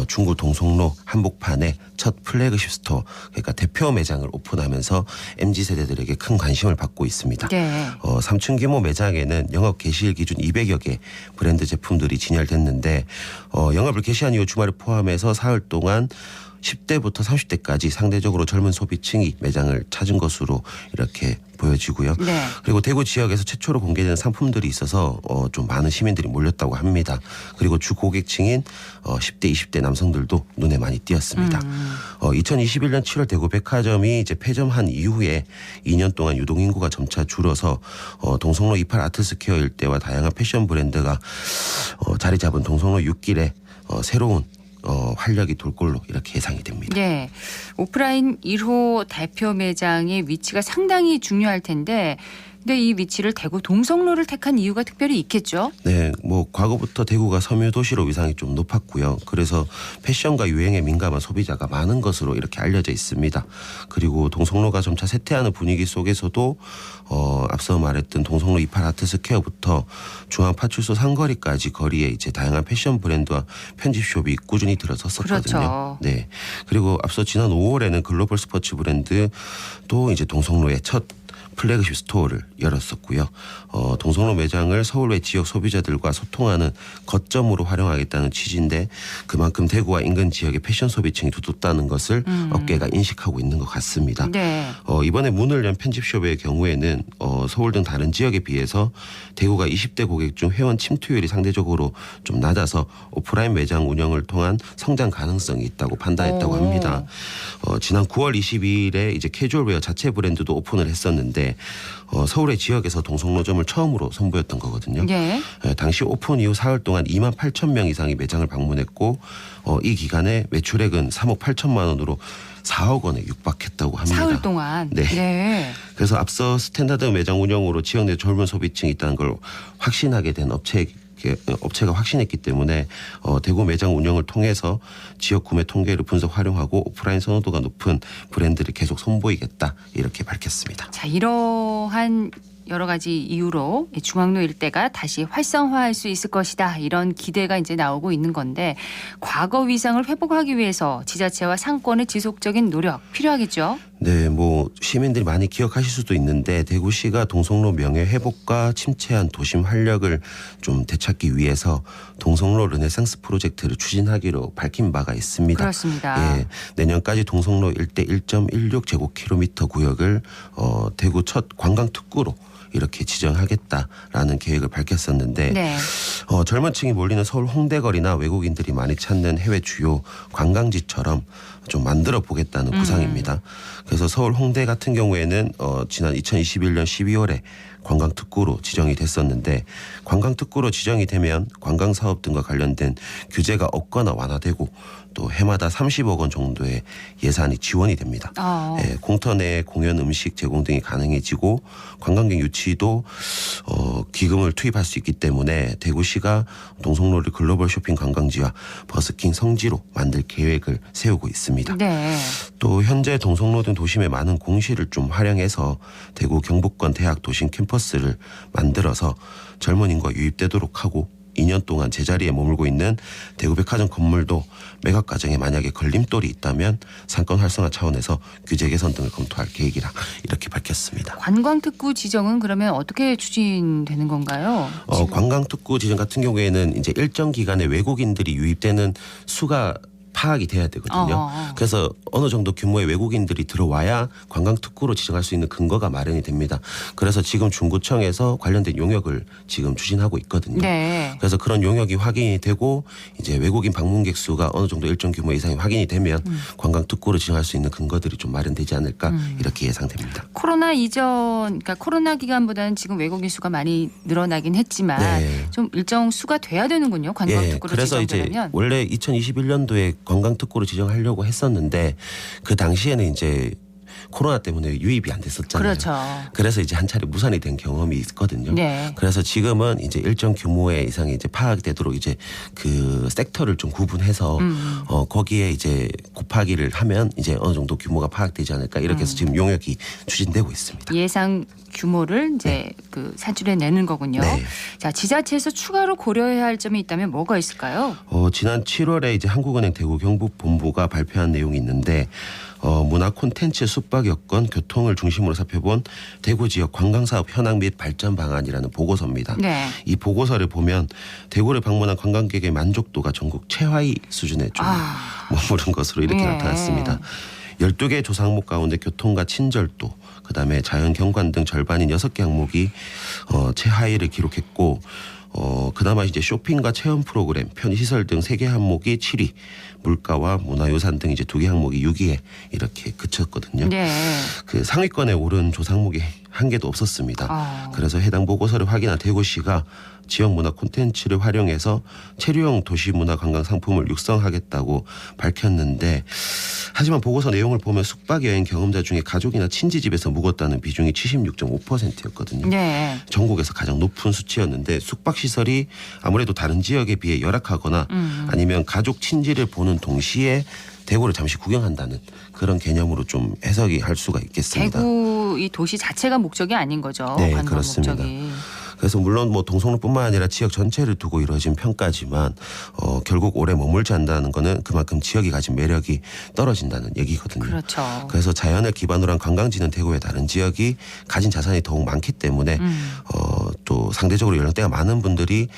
중구 동성로 한복판에 첫 플래그십 스토어, 그러니까 대표 매장을 오픈하면서 MZ세대들에게 큰 관심을 받고 있습니다. 네. 3층 규모 매장에는 영업 개시일 기준 200여 개 브랜드 제품들이 진열됐는데 영업을 개시한 이후 주말을 포함해서 사흘 동안 10대부터 30대까지 상대적으로 젊은 소비층이 매장을 찾은 것으로 이렇게 보여지고요. 네. 그리고 대구 지역에서 최초로 공개되는 상품들이 있어서 좀 많은 시민들이 몰렸다고 합니다. 그리고 주 고객층인 10대, 20대 남성들도 눈에 많이 띄었습니다. 2021년 7월 대구 백화점이 이제 폐점한 이후에 2년 동안 유동인구가 점차 줄어서 동성로 28 아트스퀘어 일대와 다양한 패션 브랜드가 자리 잡은 동성로 6길에 새로운 활력이 돌 걸로 이렇게 예상이 됩니다. 네. 오프라인 1호 대표 매장의 위치가 상당히 중요할 텐데 근데 이 위치를 대구 동성로를 택한 이유가 특별히 있겠죠? 네, 뭐 과거부터 대구가 섬유 도시로 위상이 좀 높았고요. 그래서 패션과 유행에 민감한 소비자가 많은 것으로 이렇게 알려져 있습니다. 그리고 동성로가 점차 쇠퇴하는 분위기 속에서도 앞서 말했던 동성로 28 아트스퀘어부터 중앙 파출소 상거리까지 거리에 이제 다양한 패션 브랜드와 편집숍이 꾸준히 들어섰었거든요. 그렇죠. 네, 그리고 앞서 지난 5월에는 글로벌 스포츠 브랜드도 이제 동성로의 첫 플래그십 스토어를 열었었고요. 동성로 매장을 서울 외 지역 소비자들과 소통하는 거점으로 활용하겠다는 취지인데 그만큼 대구와 인근 지역의 패션 소비층이 두텁다는 것을 업계가 인식하고 있는 것 같습니다. 네. 이번에 문을 연 편집숍의 경우에는 서울 등 다른 지역에 비해서 대구가 20대 고객 중 회원 침투율이 상대적으로 좀 낮아서 오프라인 매장 운영을 통한 성장 가능성이 있다고 판단했다고 합니다. 지난 9월 22일에 이제 캐주얼웨어 자체 브랜드도 오픈을 했었는데 서울의 지역에서 동성로점을 처음으로 선보였던 거거든요. 네. 당시 오픈 이후 사흘 동안 2만 8천 명 이상이 매장을 방문했고 이 기간에 매출액은 3억 8천만 원으로 4억 원에 육박했다고 합니다. 사흘 동안. 네. 네. 그래서 앞서 스탠다드 매장 운영으로 지역 내 젊은 소비층이 있다는 걸 확신하게 된 업체가 확신했기 때문에 대구 매장 운영을 통해서 지역 구매 통계를 분석 활용하고 오프라인 선호도가 높은 브랜드를 계속 선보이겠다 이렇게 밝혔습니다. 자, 이러한 여러 가지 이유로 중앙로 일대가 다시 활성화할 수 있을 것이다. 이런 기대가 이제 나오고 있는 건데 과거 위상을 회복하기 위해서 지자체와 상권의 지속적인 노력 필요하겠죠? 네, 뭐 시민들이 많이 기억하실 수도 있는데 대구시가 동성로 명예 회복과 침체한 도심 활력을 좀 되찾기 위해서 동성로 르네상스 프로젝트를 추진하기로 밝힌 바가 있습니다. 그렇습니다. 예, 내년까지 동성로 일대 1.16 제곱킬로미터 구역을 대구 첫 관광 특구로 이렇게 지정하겠다라는 계획을 밝혔었는데 네. 젊은 층이 몰리는 서울 홍대거리나 외국인들이 많이 찾는 해외 주요 관광지처럼 좀 만들어 보겠다는 구상입니다. 그래서 서울 홍대 같은 경우에는 지난 2021년 12월에 관광특구로 지정이 됐었는데 관광특구로 지정이 되면 관광사업 등과 관련된 규제가 없거나 완화되고 또 해마다 30억 원 정도의 예산이 지원이 됩니다. 예, 공터 내 공연 음식 제공 등이 가능해지고 관광객 유치도 기금을 투입할 수 있기 때문에 대구시가 동성로를 글로벌 쇼핑 관광지와 버스킹 성지로 만들 계획을 세우고 있습니다. 네. 또 현재 동성로 등 도심의 많은 공시를 좀 활용해서 대구 경북권 대학 도심 캠퍼스를 만들어서 젊은 인구가 유입되도록 하고 2년 동안 제자리에 머물고 있는 대구백화점 건물도 매각 과정에 만약에 걸림돌이 있다면 상권 활성화 차원에서 규제 개선 등을 검토할 계획이라 이렇게 밝혔습니다. 관광특구 지정은 그러면 어떻게 추진되는 건가요? 관광특구 지정 같은 경우에는 이제 일정 기간에 외국인들이 유입되는 수가 파악이 돼야 되거든요. 그래서 어느 정도 규모의 외국인들이 들어와야 관광특구로 지정할 수 있는 근거가 마련이 됩니다. 그래서 지금 중구청에서 관련된 용역을 지금 추진하고 있거든요. 네. 그래서 그런 용역이 확인이 되고 이제 외국인 방문객 수가 어느 정도 일정 규모 이상이 확인이 되면 관광특구로 지정할 수 있는 근거들이 좀 마련되지 않을까 이렇게 예상됩니다. 코로나 이전, 그러니까 코로나 기간보다는 지금 외국인 수가 많이 늘어나긴 했지만 네. 좀 일정 수가 돼야 되는군요. 관광특구로 그래서 지정되면. 이제 원래 2021년도에 관광특구로 지정하려고 했었는데 그 당시에는 이제 코로나 때문에 유입이 안 됐었잖아요. 그렇죠. 그래서 이제 한 차례 무산이 된 경험이 있거든요. 네. 그래서 지금은 이제 일정 규모의 이상이 이제 파악되도록 이제 그 섹터를 좀 구분해서 거기에 이제 곱하기를 하면 이제 어느 정도 규모가 파악되지 않을까 이렇게 해서 지금 용역이 추진되고 있습니다. 예상 규모를 이제 그 산출해 내는 거군요. 네. 자, 지자체에서 추가로 고려해야 할 점이 있다면 뭐가 있을까요? 지난 7월에 이제 한국은행 대구 경북본부가 발표한 내용이 있는데 문화 콘텐츠 숙박 여건 교통을 중심으로 살펴본 대구 지역 관광사업 현황 및 발전 방안이라는 보고서입니다. 네. 이 보고서를 보면 대구를 방문한 관광객의 만족도가 전국 최하위 수준에 좀 머무른 것으로 이렇게 나타났습니다. 12개 조상목 가운데 교통과 친절도, 그다음에 자연 경관 등 절반인 6개 항목이 최하위를 기록했고 그나마 이제 쇼핑과 체험 프로그램, 편의시설 등 3개 항목이 7위, 물가와 문화유산 등 이제 2개 항목이 6위에 이렇게 그쳤거든요. 네. 그 상위권에 오른 조상목이 한 개도 없었습니다. 그래서 해당 보고서를 확인한 대구시가 지역 문화 콘텐츠를 활용해서 체류형 도시문화 관광 상품을 육성하겠다고 밝혔는데, 하지만 보고서 내용을 보면 숙박 여행 경험자 중에 가족이나 친지 집에서 묵었다는 비중이 76.5%였거든요. 네. 전국에서 가장 높은 수치였는데, 숙박 시설이 아무래도 다른 지역에 비해 열악하거나 아니면 가족 친지를 보는 동시에 대구를 잠시 구경한다는 그런 개념으로 좀 해석이 할 수가 있겠습니다. 대구 이 도시 자체가 목적이 아닌 거죠. 네, 관광 그렇습니다. 목적이. 그래서 물론 뭐 동성로뿐만 아니라 지역 전체를 두고 이루어진 평가지만 결국 오래 머물지 않는다는 거는 그만큼 지역이 가진 매력이 떨어진다는 얘기거든요. 그렇죠. 그래서 자연을 기반으로 한 관광지는 대구의 다른 지역이 가진 자산이 더욱 많기 때문에 또 상대적으로 연령대가 많은 분들이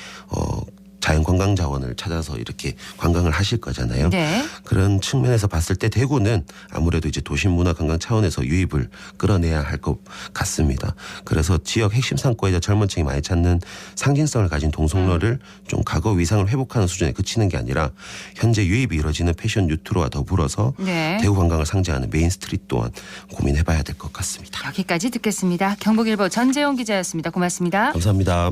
자연관광 자원을 찾아서 이렇게 관광을 하실 거잖아요. 네. 그런 측면에서 봤을 때 대구는 아무래도 이제 도심문화관광 차원에서 유입을 끌어내야 할 것 같습니다. 그래서 지역 핵심 상권이자 젊은 층이 많이 찾는 상징성을 가진 동성로를 좀 과거 위상을 회복하는 수준에 그치는 게 아니라 현재 유입이 이루어지는 패션 뉴트로와 더불어서 네. 대구 관광을 상징하는 메인 스트릿 또한 고민해봐야 될 것 같습니다. 여기까지 듣겠습니다. 경북일보 전재용 기자였습니다. 고맙습니다. 감사합니다.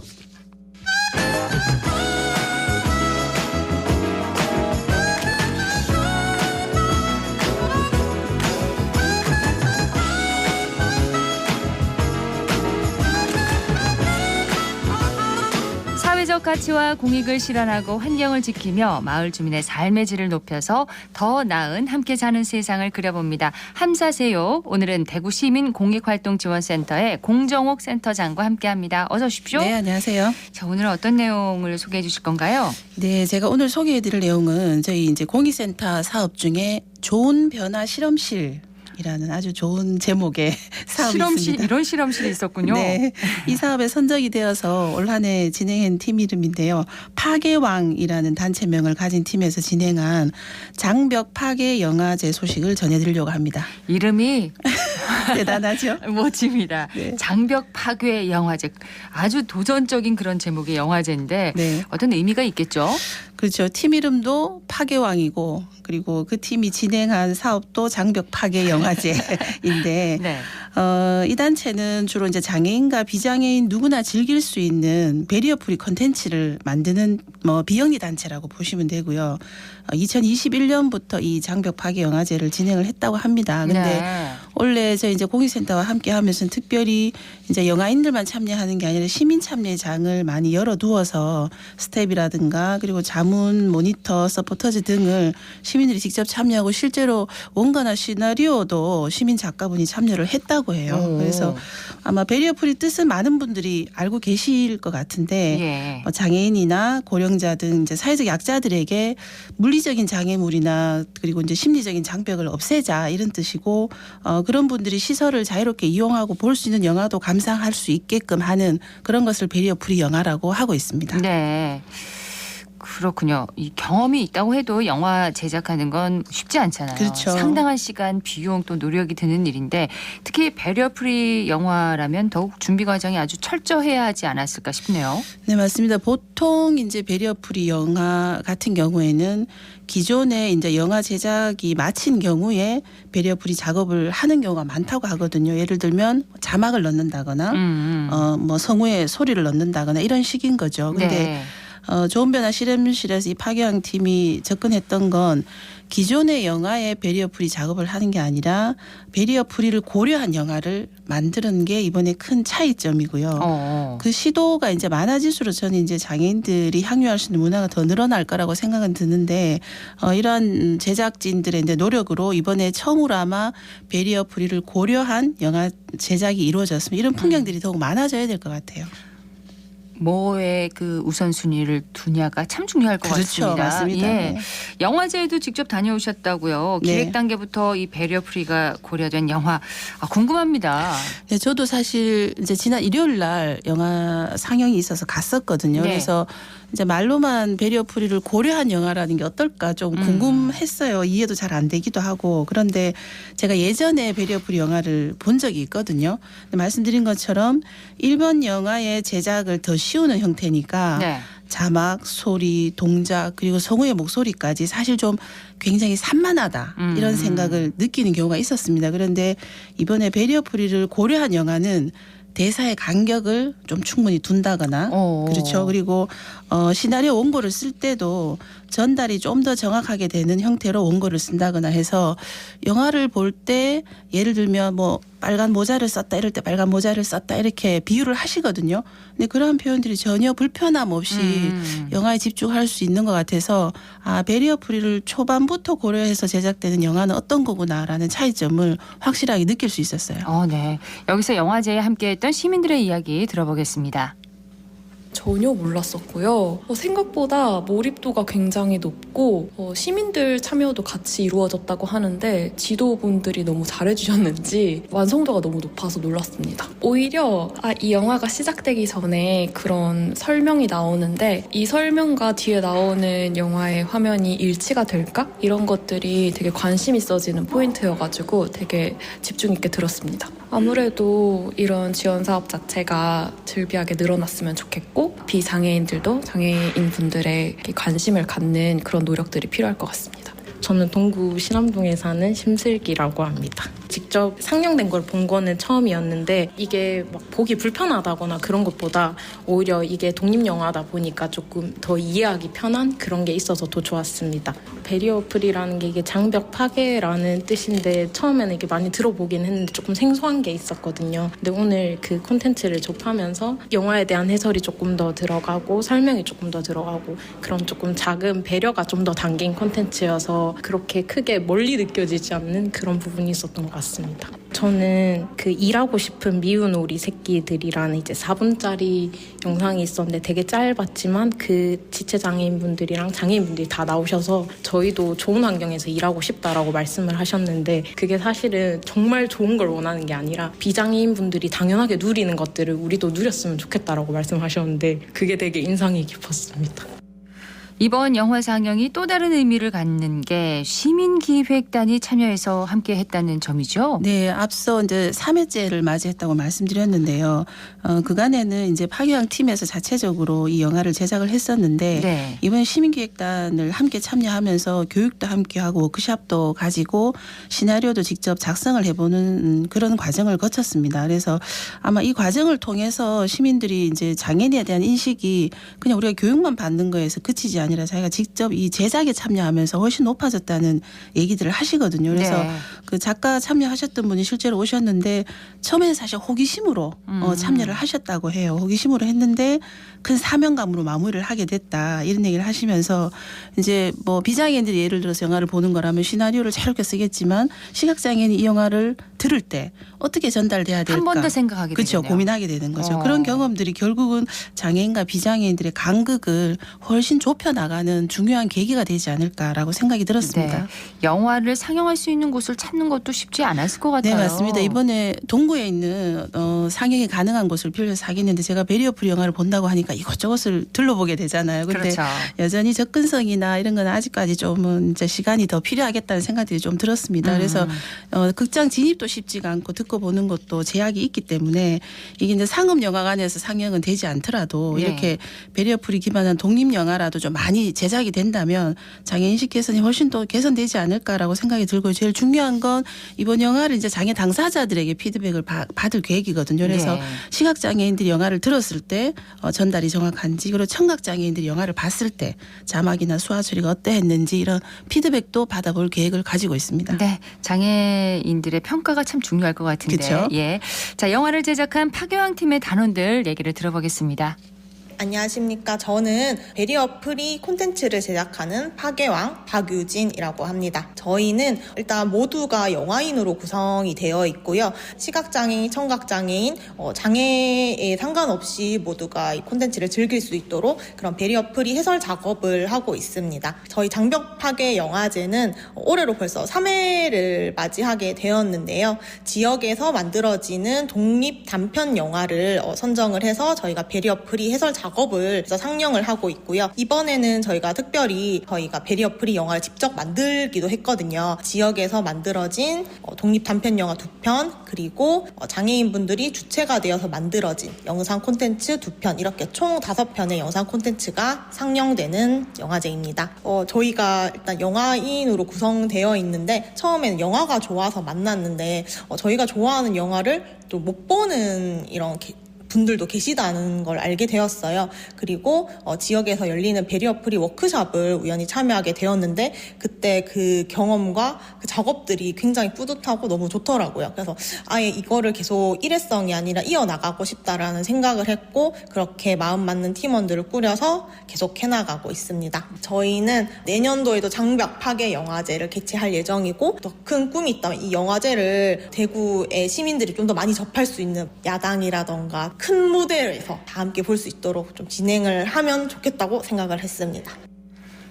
사회적 가치와 공익을 실현하고 환경을 지키며 마을 주민의 삶의 질을 높여서 더 나은 함께 사는 세상을 그려봅니다. 함사세요. 오늘은 대구시민공익활동지원센터의 공정옥 센터장과 함께합니다. 어서 오십시오. 네, 안녕하세요. 자, 오늘은 어떤 내용을 소개해 주실 건가요? 네, 제가 오늘 소개해드릴 내용은 저희 이제 공익센터 사업 중에 좋은 변화 실험실. 이라는 아주 좋은 제목의 사업이 실험실, 있습니다. 이런 실험실이 있었군요. 네, 이 사업에 선정이 되어서 올 한 해 진행한 팀 이름인데요. 파괴왕이라는 단체명을 가진 팀에서 진행한 장벽 파괴 영화제 소식을 전해드리려고 합니다. 이름이 대단하죠? 멋집니다. 네. 장벽 파괴 영화제. 아주 도전적인 그런 제목의 영화제인데 네. 어떤 의미가 있겠죠? 그렇죠. 팀 이름도 파괴왕이고 그리고 그 팀이 진행한 사업도 장벽 파괴 영화제인데 네. 이 단체는 주로 이제 장애인과 비장애인 누구나 즐길 수 있는 베리어 프리 콘텐츠를 만드는 비영리 단체라고 보시면 되고요. 2021년부터 이 장벽 파괴 영화제를 진행을 했다고 합니다. 근데 네. 원래 저희 이제 공익센터와 함께 하면서 특별히 이제 영화인들만 참여하는 게 아니라 시민 참여장을 많이 열어두어서 스텝이라든가 그리고 자문, 모니터, 서포터즈 등을 시민들이 직접 참여하고 실제로 원가나 시나리오도 시민 작가분이 참여를 했다고 해요. 그래서 아마 베리어 프리 뜻은 많은 분들이 알고 계실 것 같은데 예. 장애인이나 고령자 등 이제 사회적 약자들에게 물리적인 장애물이나 그리고 이제 심리적인 장벽을 없애자 이런 뜻이고 그런 분들이 시설을 자유롭게 이용하고 볼 수 있는 영화도 감상할 수 있게끔 하는 그런 것을 베리어 프리 영화라고 하고 있습니다. 네. 그렇군요. 이 경험이 있다고 해도 영화 제작하는 건 쉽지 않잖아요. 그렇죠. 상당한 시간, 비용 또 노력이 드는 일인데 특히 배리어 프리 영화라면 더욱 준비 과정이 아주 철저해야 하지 않았을까 싶네요. 네, 맞습니다. 보통 이제 배리어 프리 영화 같은 경우에는 기존에 이제 영화 제작이 마친 경우에 배리어 프리 작업을 하는 경우가 많다고 하거든요. 예를 들면 자막을 넣는다거나 성우의 소리를 넣는다거나 이런 식인 거죠. 근데 네. 좋은 변화 실험실에서 이 파괴왕 팀이 접근했던 건 기존의 영화에 베리어 프리 작업을 하는 게 아니라 베리어 프리를 고려한 영화를 만드는 게 이번에 큰 차이점이고요. 그 시도가 이제 많아질수록 저는 이제 장애인들이 향유할 수 있는 문화가 더 늘어날 거라고 생각은 드는데 이러한 제작진들의 이제 노력으로 이번에 처음으로 아마 베리어 프리를 고려한 영화 제작이 이루어졌으면 이런 풍경들이 더욱 많아져야 될 것 같아요. 뭐에 그 우선순위를 두냐가 참 중요할 것 그렇죠. 같습니다. 맞습니다. 예. 네. 영화제에도 직접 다녀오셨다고요. 네. 기획 단계부터 이 배리어 프리가 고려된 영화 궁금합니다. 네, 저도 사실 이제 지난 일요일 날 영화 상영이 있어서 갔었거든요. 네. 그래서 이제 말로만 배리어 프리를 고려한 영화라는 게 어떨까 좀 궁금했어요. 이해도 잘 안 되기도 하고. 그런데 제가 예전에 배리어 프리 영화를 본 적이 있거든요. 근데 말씀드린 것처럼 일본 영화의 제작을 더 씌우는 형태니까 네. 자막, 소리, 동작 그리고 성우의 목소리까지 사실 좀 굉장히 산만하다 이런 생각을 느끼는 경우가 있었습니다. 그런데 이번에 배리어 프리를 고려한 영화는 대사의 간격을 좀 충분히 둔다거나 그렇죠. 그리고 시나리오 원고를 쓸 때도 전달이 좀 더 정확하게 되는 형태로 원고를 쓴다거나 해서 영화를 볼 때 예를 들면 뭐 빨간 모자를 썼다 이럴 때 빨간 모자를 썼다 이렇게 비유를 하시거든요. 근데 그러한 표현들이 전혀 불편함 없이 영화에 집중할 수 있는 것 같아서 아 배리어 프리를 초반부터 고려해서 제작되는 영화는 어떤 거구나라는 차이점을 확실하게 느낄 수 있었어요. 네. 여기서 영화제에 함께했던 시민들의 이야기 들어보겠습니다. 전혀 몰랐었고요. 생각보다 몰입도가 굉장히 높고 시민들 참여도 같이 이루어졌다고 하는데 지도분들이 너무 잘해주셨는지 완성도가 너무 높아서 놀랐습니다. 오히려 이 영화가 시작되기 전에 그런 설명이 나오는데 이 설명과 뒤에 나오는 영화의 화면이 일치가 될까? 이런 것들이 되게 관심 있어지는 포인트여가지고 되게 집중 있게 들었습니다. 아무래도 이런 지원 사업 자체가 즐비하게 늘어났으면 좋겠고 비장애인들도 장애인 분들의 관심을 갖는 그런 노력들이 필요할 것 같습니다. 저는 동구 신암동에 사는 심슬기라고 합니다. 직접 상영된 걸 본 거는 처음이었는데 이게 막 보기 불편하다거나 그런 것보다 오히려 이게 독립영화다 보니까 조금 더 이해하기 편한 그런 게 있어서 더 좋았습니다. 배리어 프리라는 게 이게 장벽 파괴라는 뜻인데 처음에는 이게 많이 들어보긴 했는데 조금 생소한 게 있었거든요. 근데 오늘 그 콘텐츠를 접하면서 영화에 대한 해설이 조금 더 들어가고 설명이 조금 더 들어가고 그런 조금 작은 배려가 좀 더 담긴 콘텐츠여서 그렇게 크게 멀리 느껴지지 않는 그런 부분이 있었던 것 같습니다. 저는 그 일하고 싶은 미운 우리 새끼들이라는 이제 4분짜리 영상이 있었는데 되게 짧았지만 그 지체장애인분들이랑 장애인분들이 다 나오셔서 저희도 좋은 환경에서 일하고 싶다라고 말씀을 하셨는데 그게 사실은 정말 좋은 걸 원하는 게 아니라 비장애인분들이 당연하게 누리는 것들을 우리도 누렸으면 좋겠다라고 말씀하셨는데 그게 되게 인상이 깊었습니다. 이번 영화 상영이 또 다른 의미를 갖는 게 시민기획단이 참여해서 함께했다는 점이죠. 네, 앞서 이제 3회째를 맞이했다고 말씀드렸는데요. 그간에는 이제 파교양 팀에서 자체적으로 이 영화를 제작을 했었는데 네. 이번 시민기획단을 함께 참여하면서 교육도 함께하고 워크숍도 가지고 시나리오도 직접 작성을 해보는 그런 과정을 거쳤습니다. 그래서 아마 이 과정을 통해서 시민들이 이제 장애인에 대한 인식이 그냥 우리가 교육만 받는 거에서 그치지 아니라 자기가 직접 이 제작에 참여하면서 훨씬 높아졌다는 얘기들을 하시거든요. 그래서 네. 그 작가 참여하셨던 분이 실제로 오셨는데 처음에는 사실 호기심으로 참여를 하셨다고 해요. 호기심으로 했는데 큰 사명감으로 마무리를 하게 됐다. 이런 얘기를 하시면서 이제 뭐 비장애인들이 예를 들어서 영화를 보는 거라면 시나리오를 자유롭게 쓰겠지만 시각장애인이 이 영화를 들을 때 어떻게 전달돼야 될까. 한 번 더 생각하게 그렇죠. 되겠네요. 고민하게 되는 거죠. 그런 경험들이 결국은 장애인과 비장애인들의 간극을 훨씬 좁혀나가는 중요한 계기가 되지 않을까라고 생각이 들었습니다. 네. 영화를 상영할 수 있는 곳을 찾는 것도 쉽지 않았을 것 같아요. 네, 맞습니다. 이번에 동구에 있는 상영이 가능한 곳을 빌려서 하겠는데 제가 배리어 프리 영화를 본다고 하니까 이것저것을 둘러보게 되잖아요. 그런데 그렇죠. 여전히 접근성이나 이런 건 아직까지 좀은 이제 시간이 더 필요하겠다는 생각들이 좀 들었습니다. 그래서 극장 진입도 쉽지가 않고 듣고 보는 것도 제약이 있기 때문에 이게 이제 상업 영화관에서 상영은 되지 않더라도 네. 이렇게 배리어 프리 기반한 독립 영화라도 좀 많이 제작이 된다면 장애인식 개선이 훨씬 더 개선되지 않을까라고 생각이 들고 제일 중요한 건 이번 영화를 이제 장애 당사자들에게 피드백을 받을 계획이거든요. 그래서 네. 시각장애인들이 영화를 들었을 때 전달이 정확한지 그리고 청각장애인들이 영화를 봤을 때 자막이나 수화 처리가 어떠했는지 이런 피드백도 받아볼 계획을 가지고 있습니다. 네, 장애인들의 평가가 참 중요할 것 같은데. 그렇죠. 예, 자 영화를 제작한 파교양 팀의 단원들 얘기를 들어보겠습니다. 안녕하십니까. 저는 배리어 프리 콘텐츠를 제작하는 파괴왕 박유진이라고 합니다. 저희는 일단 모두가 영화인으로 구성이 되어 있고요. 시각장애인, 청각장애인, 장애에 상관없이 모두가 이 콘텐츠를 즐길 수 있도록 그런 배리어 프리 해설 작업을 하고 있습니다. 저희 장벽 파괴 영화제는 올해로 벌써 3회를 맞이하게 되었는데요. 지역에서 만들어지는 독립 단편 영화를 선정을 해서 저희가 배리어 프리 해설 작업을 작업을 상영을 하고 있고요. 이번에는 저희가 특별히 베리어 프리 영화를 직접 만들기도 했거든요. 지역에서 만들어진 독립 단편 영화 2편, 그리고 장애인분들이 주체가 되어서 만들어진 영상 콘텐츠 2편, 이렇게 총 5편의 영상 콘텐츠가 상영되는 영화제입니다. 저희가 일단 영화인으로 구성되어 있는데 처음에는 영화가 좋아서 만났는데 저희가 좋아하는 영화를 또 못 보는 이런 분들도 계시다는 걸 알게 되었어요. 그리고 지역에서 열리는 베리어 프리 워크숍을 우연히 참여하게 되었는데 그때 그 경험과 그 작업들이 굉장히 뿌듯하고 너무 좋더라고요. 그래서 아예 이거를 계속 일회성이 아니라 이어나가고 싶다라는 생각을 했고 그렇게 마음 맞는 팀원들을 꾸려서 계속 해나가고 있습니다. 저희는 내년도에도 장벽 파괴 영화제를 개최할 예정이고 더 큰 꿈이 있다면 이 영화제를 대구의 시민들이 좀 더 많이 접할 수 있는 야당이라던가 큰 무대에서 다 함께 볼 수 있도록 좀 진행을 하면 좋겠다고 생각을 했습니다.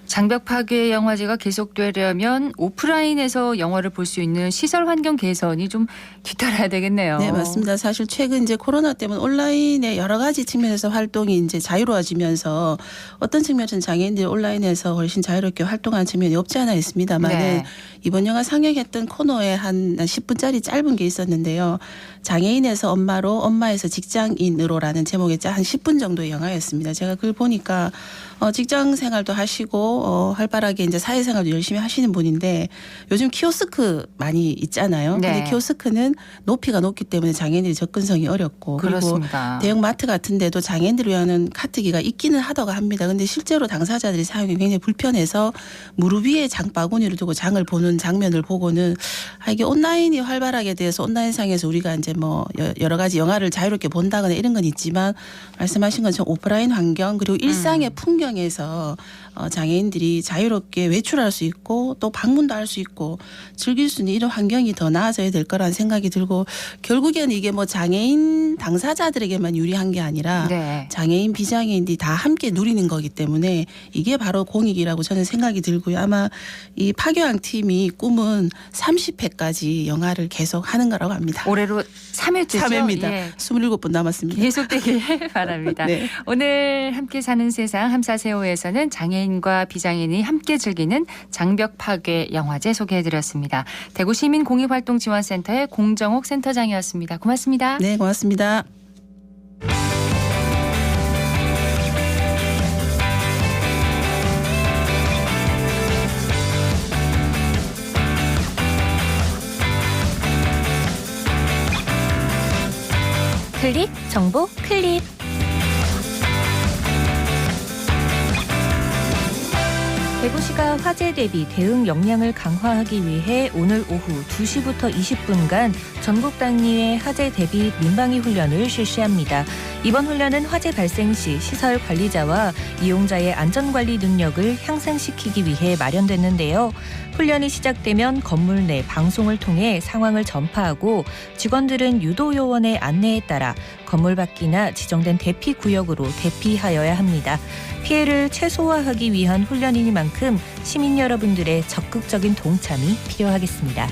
장벽 파괴 영화제가 계속되려면 오프라인에서 영화를 볼 수 있는 시설 환경 개선이 좀 뒤따라야 되겠네요. 네, 맞습니다. 사실 최근 이제 코로나 때문에 온라인의 여러 가지 측면에서 활동이 이제 자유로워지면서 어떤 측면에서는 장애인들이 온라인에서 훨씬 자유롭게 활동하는 측면이 없지 않아 있습니다만은 네. 이번 영화 상영했던 코너에 한 10분짜리 짧은 게 있었는데요. 장애인에서 엄마로, 엄마에서 직장인으로라는 제목의 한 10분 정도의 영화였습니다. 제가 그걸 보니까 직장 생활도 하시고 활발하게 이제 사회생활도 열심히 하시는 분인데 요즘 키오스크 많이 있잖아요. 네. 근데 키오스크는 높이가 높기 때문에 장애인들이 접근성이 어렵고 그렇습니다. 그리고 대형 마트 같은데도 장애인들을 위한 카트기가 있기는 하다고 합니다. 근데 실제로 당사자들이 사용이 굉장히 불편해서 무릎 위에 장바구니를 두고 장을 보는 장면을 보고는 이게 온라인이 활발하게 돼서 온라인상에서 우리가 이제 뭐 여러 가지 영화를 자유롭게 본다거나 이런 건 있지만 말씀하신 것처럼 오프라인 환경 그리고 일상의 풍경에서 장애인들이 자유롭게 외출할 수 있고 또 방문도 할 수 있고 즐길 수 있는 이런 환경이 더 나아져야 될 거라는 생각이 들고 결국에는 이게 뭐 장애인 당사자들에게만 유리한 게 아니라 네. 장애인 비장애인들이 다 함께 누리는 거기 때문에 이게 바로 공익이라고 저는 생각이 들고요. 아마 이 파교양 팀이 꿈은 30회까지 영화를 계속 하는 거라고 합니다. 올해로 3회째죠? 3회입니다. 예. 27번 남았습니다. 계속되길 바랍니다. 네. 오늘 함께 사는 세상 함사세호에서는 장애인과 비장애인이 함께 즐기는 장벽 파괴 영화제 소개해드렸습니다. 대구시민공익활동지원센터의 공정옥 센터장이었습니다. 고맙습니다. 네, 고맙습니다. 클릭 정보 클립. 대구시가 화재 대비 대응 역량을 강화하기 위해 오늘 오후 2시부터 20분간 전국 단위의 화재 대비 민방위 훈련을 실시합니다. 이번 훈련은 화재 발생 시 시설 관리자와 이용자의 안전관리 능력을 향상시키기 위해 마련됐는데요. 훈련이 시작되면 건물 내 방송을 통해 상황을 전파하고 직원들은 유도 요원의 안내에 따라 건물 밖이나 지정된 대피 구역으로 대피하여야 합니다. 피해를 최소화하기 위한 훈련이니만큼 시민 여러분들의 적극적인 동참이 필요하겠습니다.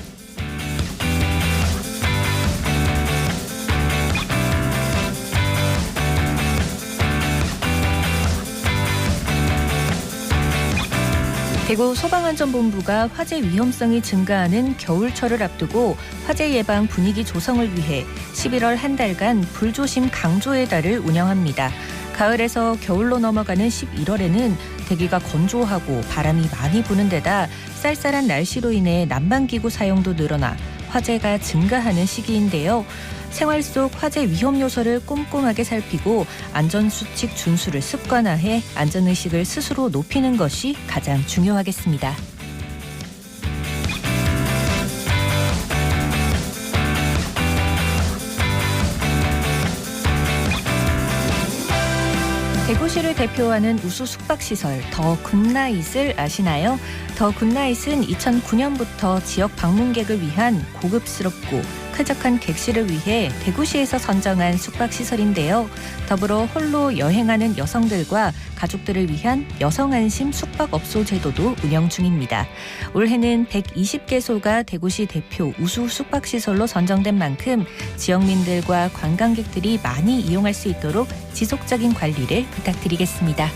대구 소방안전본부가 화재 위험성이 증가하는 겨울철을 앞두고 화재 예방 분위기 조성을 위해 11월 한 달간 불조심 강조의 달을 운영합니다. 가을에서 겨울로 넘어가는 11월에는 대기가 건조하고 바람이 많이 부는 데다 쌀쌀한 날씨로 인해 난방기구 사용도 늘어나 화재가 증가하는 시기인데요. 생활 속 화재 위험 요소를 꼼꼼하게 살피고 안전수칙 준수를 습관화해 안전의식을 스스로 높이는 것이 가장 중요하겠습니다. 대구시를 대표하는 우수 숙박시설 더 굿나잇을 아시나요? 더 굿나잇은 2009년부터 지역 방문객을 위한 고급스럽고 쾌적한 객실을 위해 대구시에서 선정한 숙박시설인데요. 더불어 홀로 여행하는 여성들과 가족들을 위한 여성안심 숙박업소 제도도 운영 중입니다. 올해는 120개소가 대구시 대표 우수 숙박시설로 선정된 만큼 지역민들과 관광객들이 많이 이용할 수 있도록 지속적인 관리를 부탁드리겠습니다.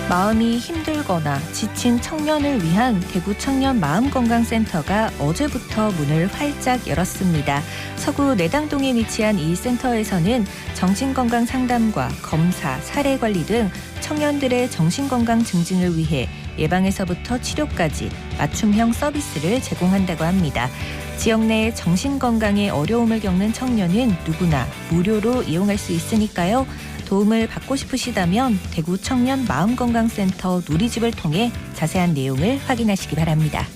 마음이 힘들거나 지친 청년을 위한 대구 청년 마음건강센터가 어제부터 문을 활짝 열었습니다. 서구 내당동에 위치한 이 센터에서는 정신건강 상담과 검사, 사례관리 등 청년들의 정신건강 증진을 위해 예방에서부터 치료까지 맞춤형 서비스를 제공한다고 합니다. 지역 내 정신건강에 어려움을 겪는 청년은 누구나 무료로 이용할 수 있으니까요. 도움을 받고 싶으시다면 대구 청년 마음건강센터 누리집을 통해 자세한 내용을 확인하시기 바랍니다.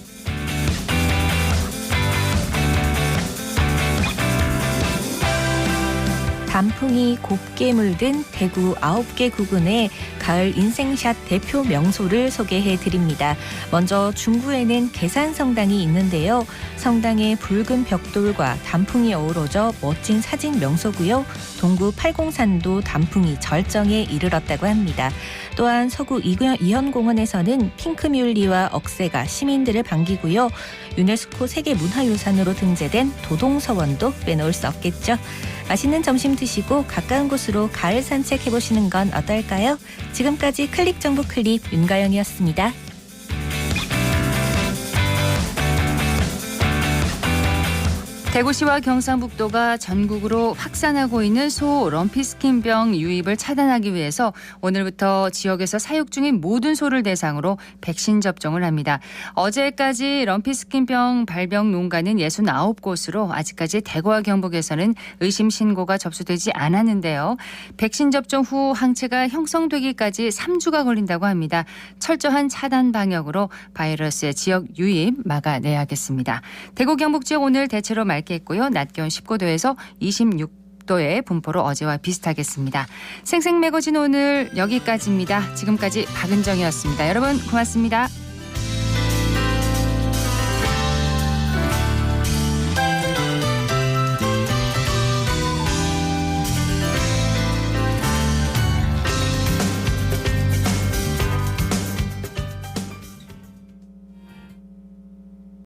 단풍이 곱게 물든 대구 9개 구군의 가을 인생샷 대표 명소를 소개해드립니다. 먼저 중구에는 계산성당이 있는데요. 성당의 붉은 벽돌과 단풍이 어우러져 멋진 사진 명소고요. 동구 팔공산도 단풍이 절정에 이르렀다고 합니다. 또한 서구 이현공원에서는 핑크뮬리와 억새가 시민들을 반기고요. 유네스코 세계문화유산으로 등재된 도동서원도 빼놓을 수 없겠죠. 맛있는 점심 드시고 가까운 곳으로 가을 산책해보시는 건 어떨까요? 지금까지 클릭정보 클립 윤가영이었습니다. 대구시와 경상북도가 전국으로 확산하고 있는 소 럼피스킨병 유입을 차단하기 위해서 오늘부터 지역에서 사육 중인 모든 소를 대상으로 백신 접종을 합니다. 어제까지 럼피스킨병 발병 농가는 69곳으로 아직까지 대구와 경북에서는 의심 신고가 접수되지 않았는데요. 백신 접종 후 항체가 형성되기까지 3주가 걸린다고 합니다. 철저한 차단 방역으로 바이러스의 지역 유입 막아내야겠습니다. 대구 경북 지역 오늘 대체로 맑겠고요. 낮 기온 19도에서 26도의 분포로 어제와 비슷하겠습니다. 생생매거진 오늘 여기까지입니다. 지금까지 박은정이었습니다. 여러분 고맙습니다.